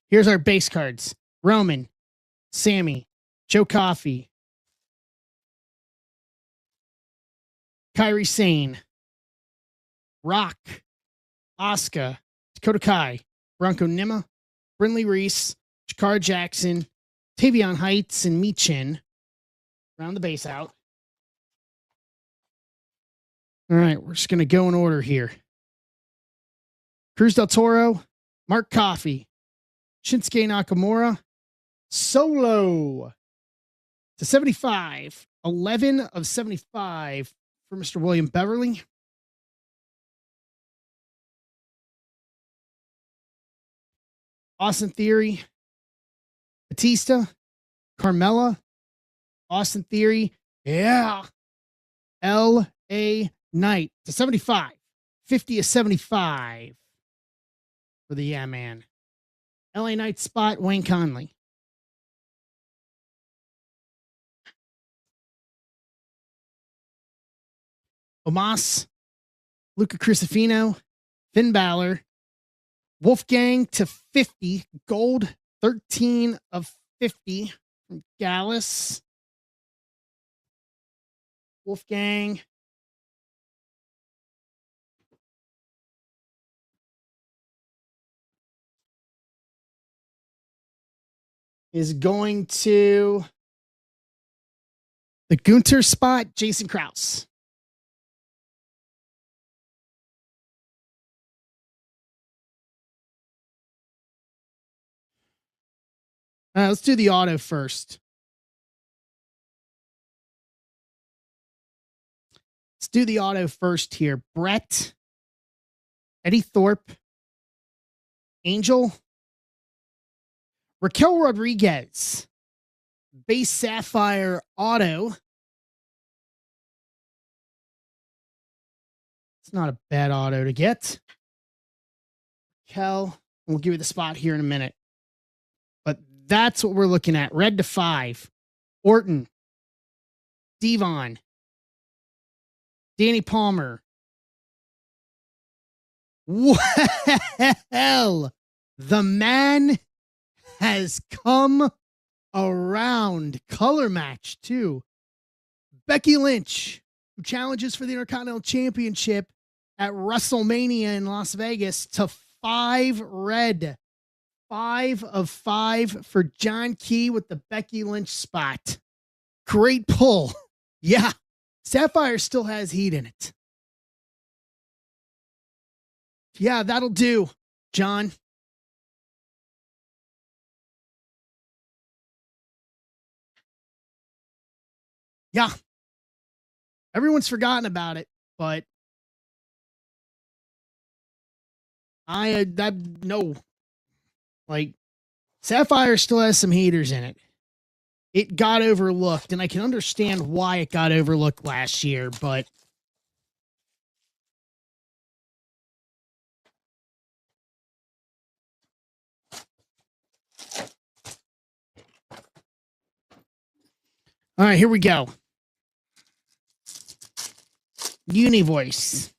Here's our base cards. Roman, Sammy, Joe Coffey, Kyrie Sane, Rock, Asuka, Dakota Kai, Bronco Nima, Brinley Reese, Jakar Jackson, Tavion Heights, and Michin. Round the base out. All right, we're just going to go in order here. Cruz del Toro, Mark Coffey, Shinsuke Nakamura, Solo to 75. 11 of 75 for Mr. William Beverly. Austin Theory, Batista, Carmella, Austin Theory, yeah. L.A. Knight to 75. 50 of 75 for the Yeah Man. L.A. Knight spot, Wayne Conley. Omos, Luca Crucifino, Finn Balor, Wolfgang to 50, gold 13 of 50 from Gallus. Wolfgang. Is going to the Gunter spot, Jason Krause. Let's do the auto first. Let's do the auto first here. Brett, Eddie Thorpe, Angel, Raquel Rodriguez, base Sapphire auto. It's not a bad auto to get. Raquel, we'll give you the spot here in a minute. But that's what we're looking at. Red to 5. Orton, Devon, Danny Palmer. Well, the man has come around. Color match, too. Becky Lynch, who challenges for the Intercontinental Championship at WrestleMania in Las Vegas, to 5 red. 5 of 5 for John Key with the Becky Lynch spot. Great pull. Yeah. Sapphire still has heat in it. Yeah, that'll do, John. Yeah. Everyone's forgotten about it, but no. Like, Sapphire still has some heaters in it. It got overlooked, and I can understand why it got overlooked last year, but all right, here we go. Univoice.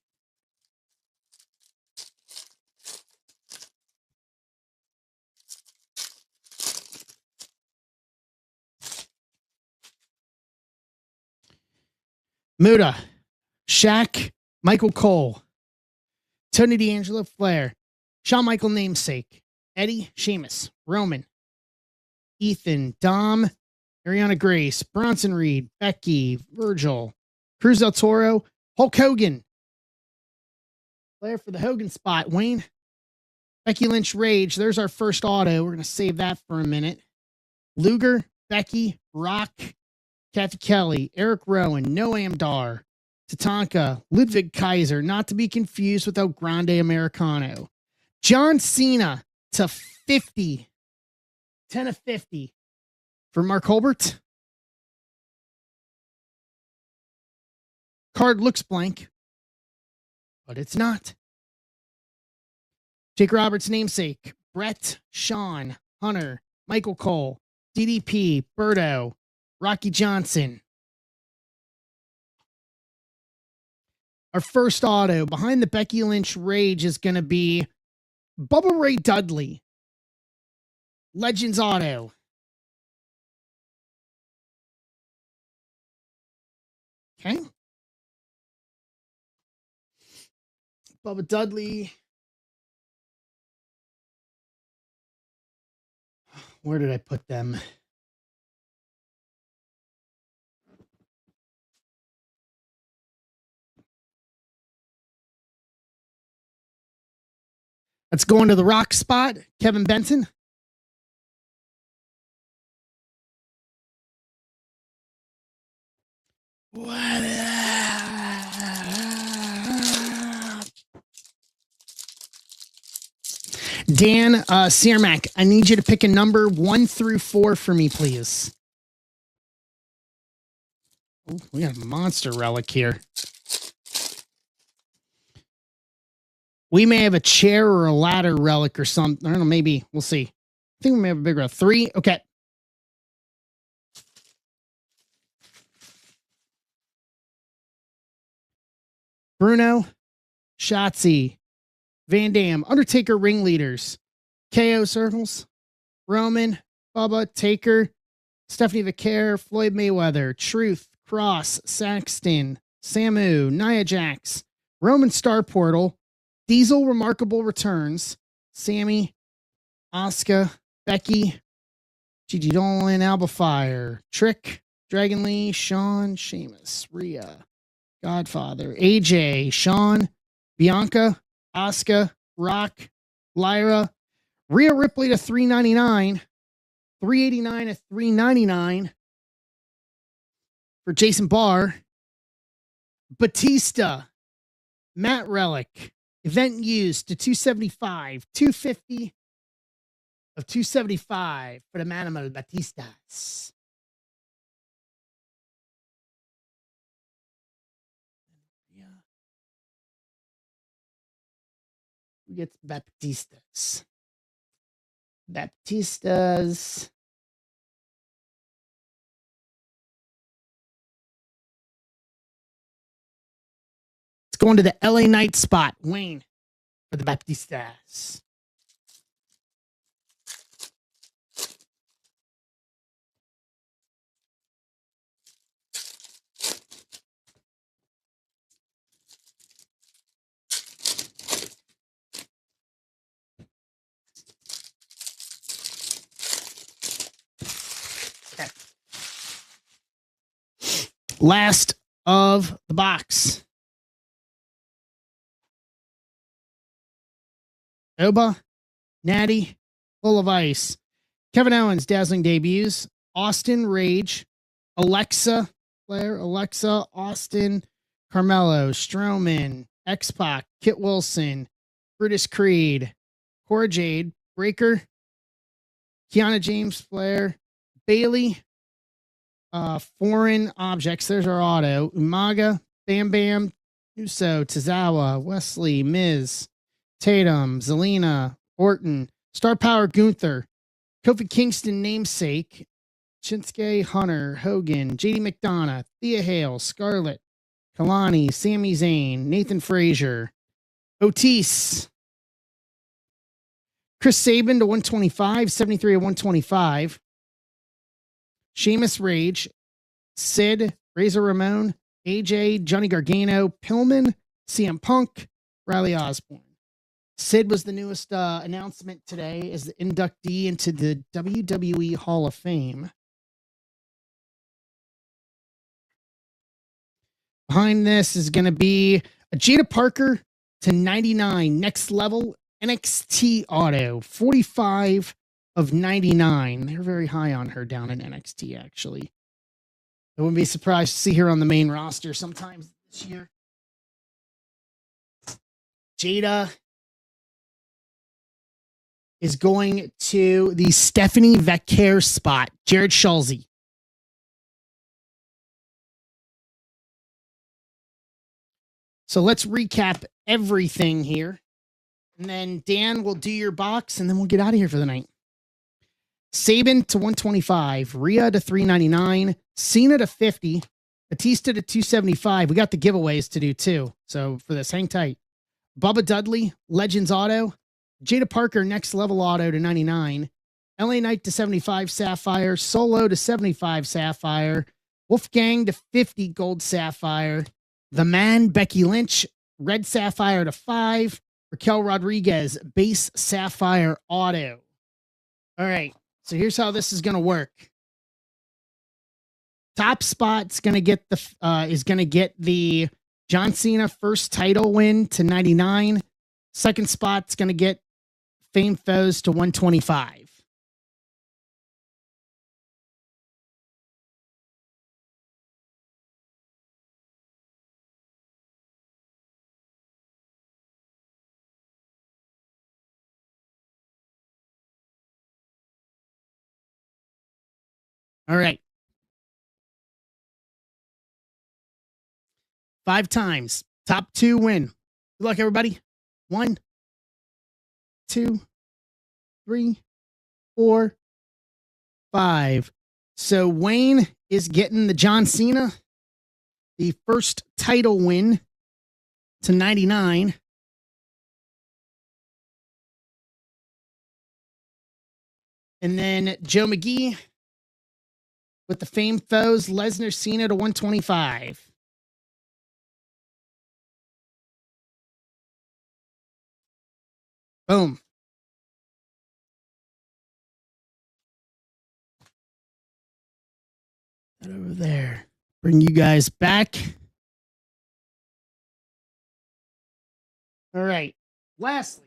Muda, Shaq, Michael Cole, Tony D'Angelo, Flair, Shawn Michael Namesake, Eddie, Sheamus, Roman, Ethan, Dom, Ariana Grace, Bronson Reed, Becky, Virgil, Cruz del Toro, Hulk Hogan, Flair for the Hogan spot, Wayne, Becky Lynch, Rage. There's our first auto. We're going to save that for a minute. Luger, Becky, Rock, Kathy Kelly, Eric Rowan, Noam Dar, Tatanka, Ludwig Kaiser, not to be confused with El Grande Americano. John Cena to 50. 10 of 50 for Mark Holbert. Card looks blank. but it's not. Jake Roberts' namesake, Brett, Sean, Hunter, Michael Cole, DDP, Berto, Rocky Johnson. Our first auto behind the Becky Lynch Rage is going to be Bubba Ray Dudley. Legends auto. Okay. Bubba Dudley. Where did I put them? Let's go into the rock spot. Kevin Benson. What? Dan Cermak, I need you to pick a number 1 through 4 for me, please. Ooh, we got a monster relic here. We may have a chair or a ladder relic or something. I don't know, maybe. We'll see. I think we may have a bigger one. 3. Okay. Bruno, Shotzi, Van Dam, Undertaker ringleaders, KO circles, Roman, Bubba, Taker, Stephanie Vicaire, Floyd Mayweather, Truth, Cross, Saxton, Samu, Nia Jax, Roman Star Portal, Diesel Remarkable Returns, Sammy, Asuka, Becky, Gigi Dolan, Alba Fire, Trick, Dragon Lee, Sean, Sheamus, Rhea, Godfather, AJ, Sean, Bianca, Asuka, Rock, Lyra, Rhea Ripley to $3.99, $3.89 to $3.99 for Jason Barr, Batista, Matt Relic, event used to $275, $250 of $275 for the Manimal Batistas. Who gets Baptistas? Baptistas. Let's go into the LA Knight spot. Wayne for the Baptistas. Last of the box. Oba, Natty, Full of Ice, Kevin Owens, dazzling debuts, Austin, Rage, Alexa, Flair, Alexa, Austin, Carmelo, Strowman, X-Pac, Kit Wilson, Brutus Creed, Cora Jade, Breaker, Kiana James, Flair, Bailey, Foreign Objects, there's our auto, Umaga, Bam Bam, Uso, Tozawa, Wesley, Miz, Tatum, Zelina, Orton, Star Power Gunther, Kofi Kingston namesake, Shinsuke, Hunter, Hogan, JD McDonough, Thea Hale, Scarlett, Kalani, Sami Zayn, Nathan Frazier, Otis, Chris Sabin to 125, 73 to 125, Sheamus Rage, Sid, Razor Ramon, AJ, Johnny Gargano, Pillman, CM Punk, Riley Osborne. Sid was the newest announcement today as the inductee into the WWE Hall of Fame. Behind this is going to be a Jada Parker to 99, next level NXT auto, 45 of 99. They're very high on her down in NXT, actually. I wouldn't be surprised to see her on the main roster sometimes this year. Jada is going to the Stephanie Vicaire spot. Jared Schulze. So let's recap everything here. And then Dan will do your box, and then we'll get out of here for the night. Saban to 125, Rhea to 399, Cena to 50, Batista to 275. We got the giveaways to do too. So for this, hang tight. Bubba Dudley, Legends Auto, Jada Parker, Next Level Auto to 99, LA Knight to 75 Sapphire, Solo to 75 Sapphire, Wolfgang to 50 Gold Sapphire, The Man, Becky Lynch, Red Sapphire to 5, Raquel Rodriguez, Base Sapphire Auto. All right, so here's how this is going to work. Top spot's going to get the John Cena first title win to 99. Second spot's going to get Fame Foes to 125. All right. 5 times. Top 2 win. Good luck, everybody. 1, 2, 3, 4, 5. So Wayne is getting the John Cena, the first title win to 99. And then Joe McGee with the Fame Foes, Lesnar Cena to 125. Boom. That over there. Bring you guys back. All right. Lastly,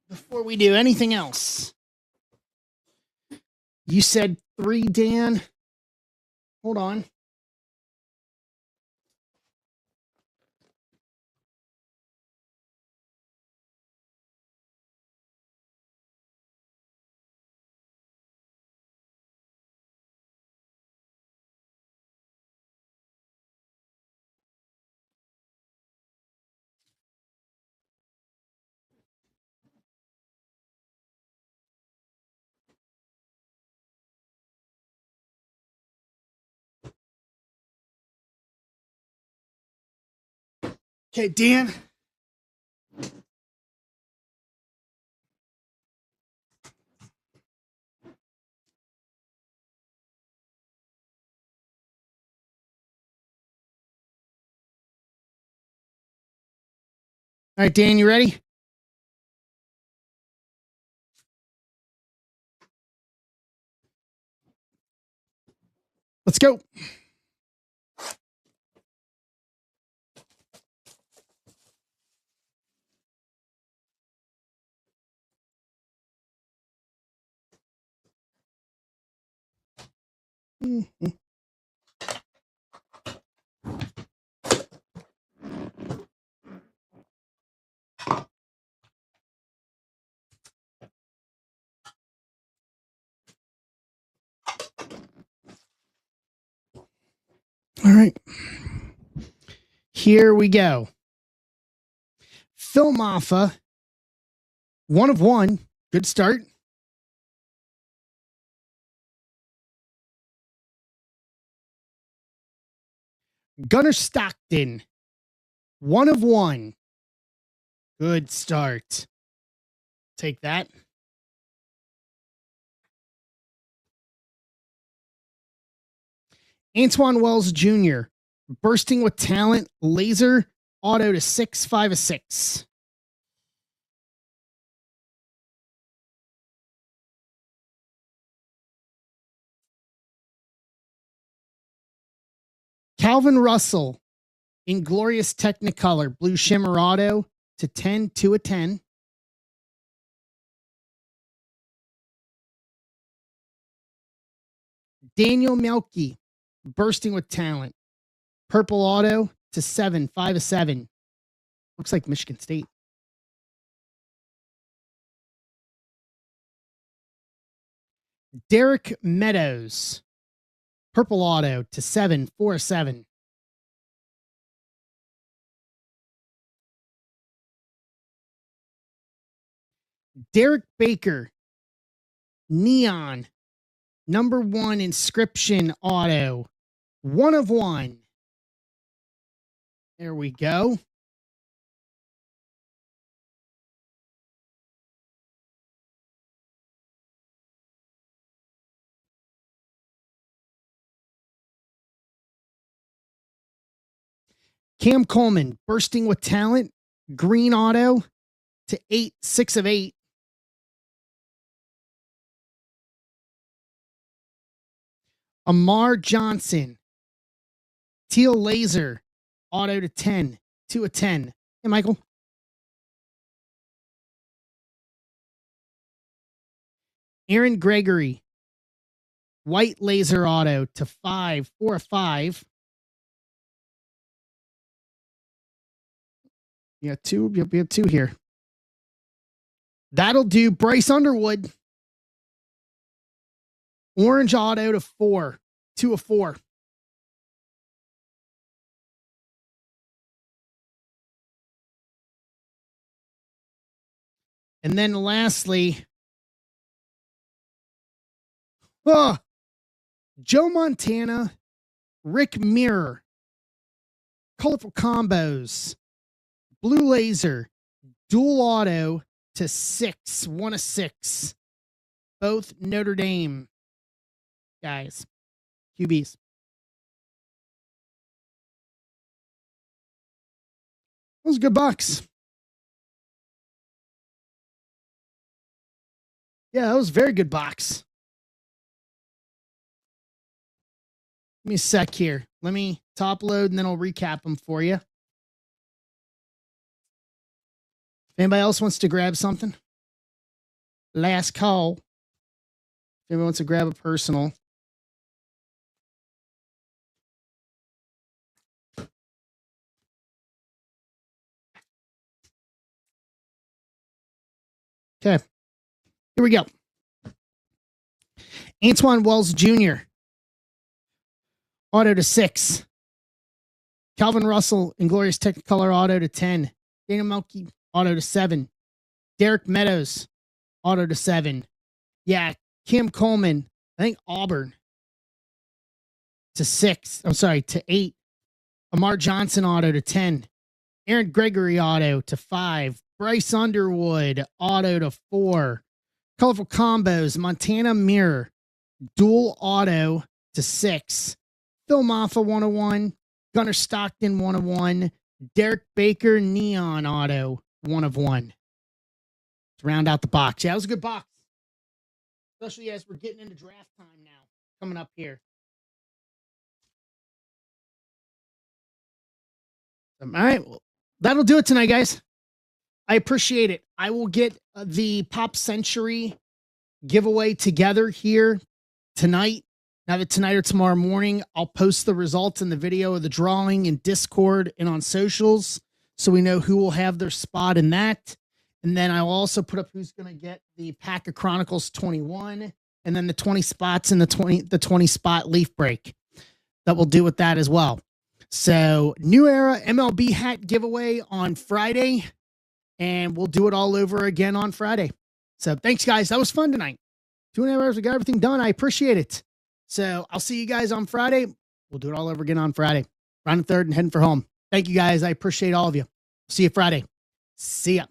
before we do anything else, you said 3, Dan. Hold on. Okay, Dan. All right, Dan, you ready? Let's go. Mm-hmm. All right. Here we go. Phil Maffa, 1 of 1. Good start. Gunnar Stockton, 1 of 1. Good start. Take that. Antoine Wells Jr., Bursting with Talent, Laser, Auto to 6, 5 of 6. Calvin Russell, Inglorious Technicolor, Blue Shimmer Auto to 10, 2 of 10. Daniel Melky, Bursting with Talent, Purple Auto to 7, 5 of 7. Looks like Michigan State. Derek Meadows, Purple Auto to 7, 4 of 7. Derek Baker, Neon, #1 inscription auto, 1 of 1. There we go. Cam Coleman, bursting with talent, green auto /8, 6 of 8. Amar Johnson, teal laser, auto /10, 2 of 10. Hey, Michael. Aaron Gregory, white laser auto /5, 4 of 5. Yeah, two. We have 2 here. That'll do. Bryce Underwood, orange auto /4, 2 of 4. And then lastly, Joe Montana, Rick Mirror, colorful combos, blue laser, dual auto /6, 1 of 6. Both Notre Dame guys, QBs. That was a good box. Yeah, that was a very good box. Give me a sec here. Let me top load and then I'll recap them for you. If anybody else wants to grab something, last call. If anybody wants to grab a personal. Okay, here we go. Antoine Wells Jr., auto /6. Calvin Russell, Inglorious Technicolor auto /10. Dana Melky, auto /7. Derek Meadows, auto /7. Yeah, Cam Coleman, I think Auburn, /6. I'm sorry, /8. Amar Johnson, auto /10. Aaron Gregory, auto /5. Bryce Underwood, auto /4. Colorful combos, Montana Mirror, dual auto /6. Phil Maffa, 1 of 1. Gunnar Stockton, 1 of 1. Derek Baker, neon auto, 1 of 1. Let's round out the box. Yeah, it was a good box. Especially as we're getting into draft time now, coming up here. All right, well, that'll do it tonight, guys. I appreciate it. I will get the Pop Century giveaway together here tonight. Either tonight or tomorrow morning. I'll post the results in the video of the drawing in Discord and on socials so we know who will have their spot in that. And then I'll also put up who's going to get the Pack of Chronicles 21 and then the 20 spots in the 20 spot leaf break that we'll do with that as well. So New Era MLB hat giveaway on Friday, and we'll do it all over again on Friday. So thanks, guys. That was fun tonight. 2.5 hours, we got everything done. I appreciate it. So I'll see you guys on Friday. We'll do it all over again on Friday. Round the third and heading for home. Thank you, guys. I appreciate all of you. See you Friday. See ya.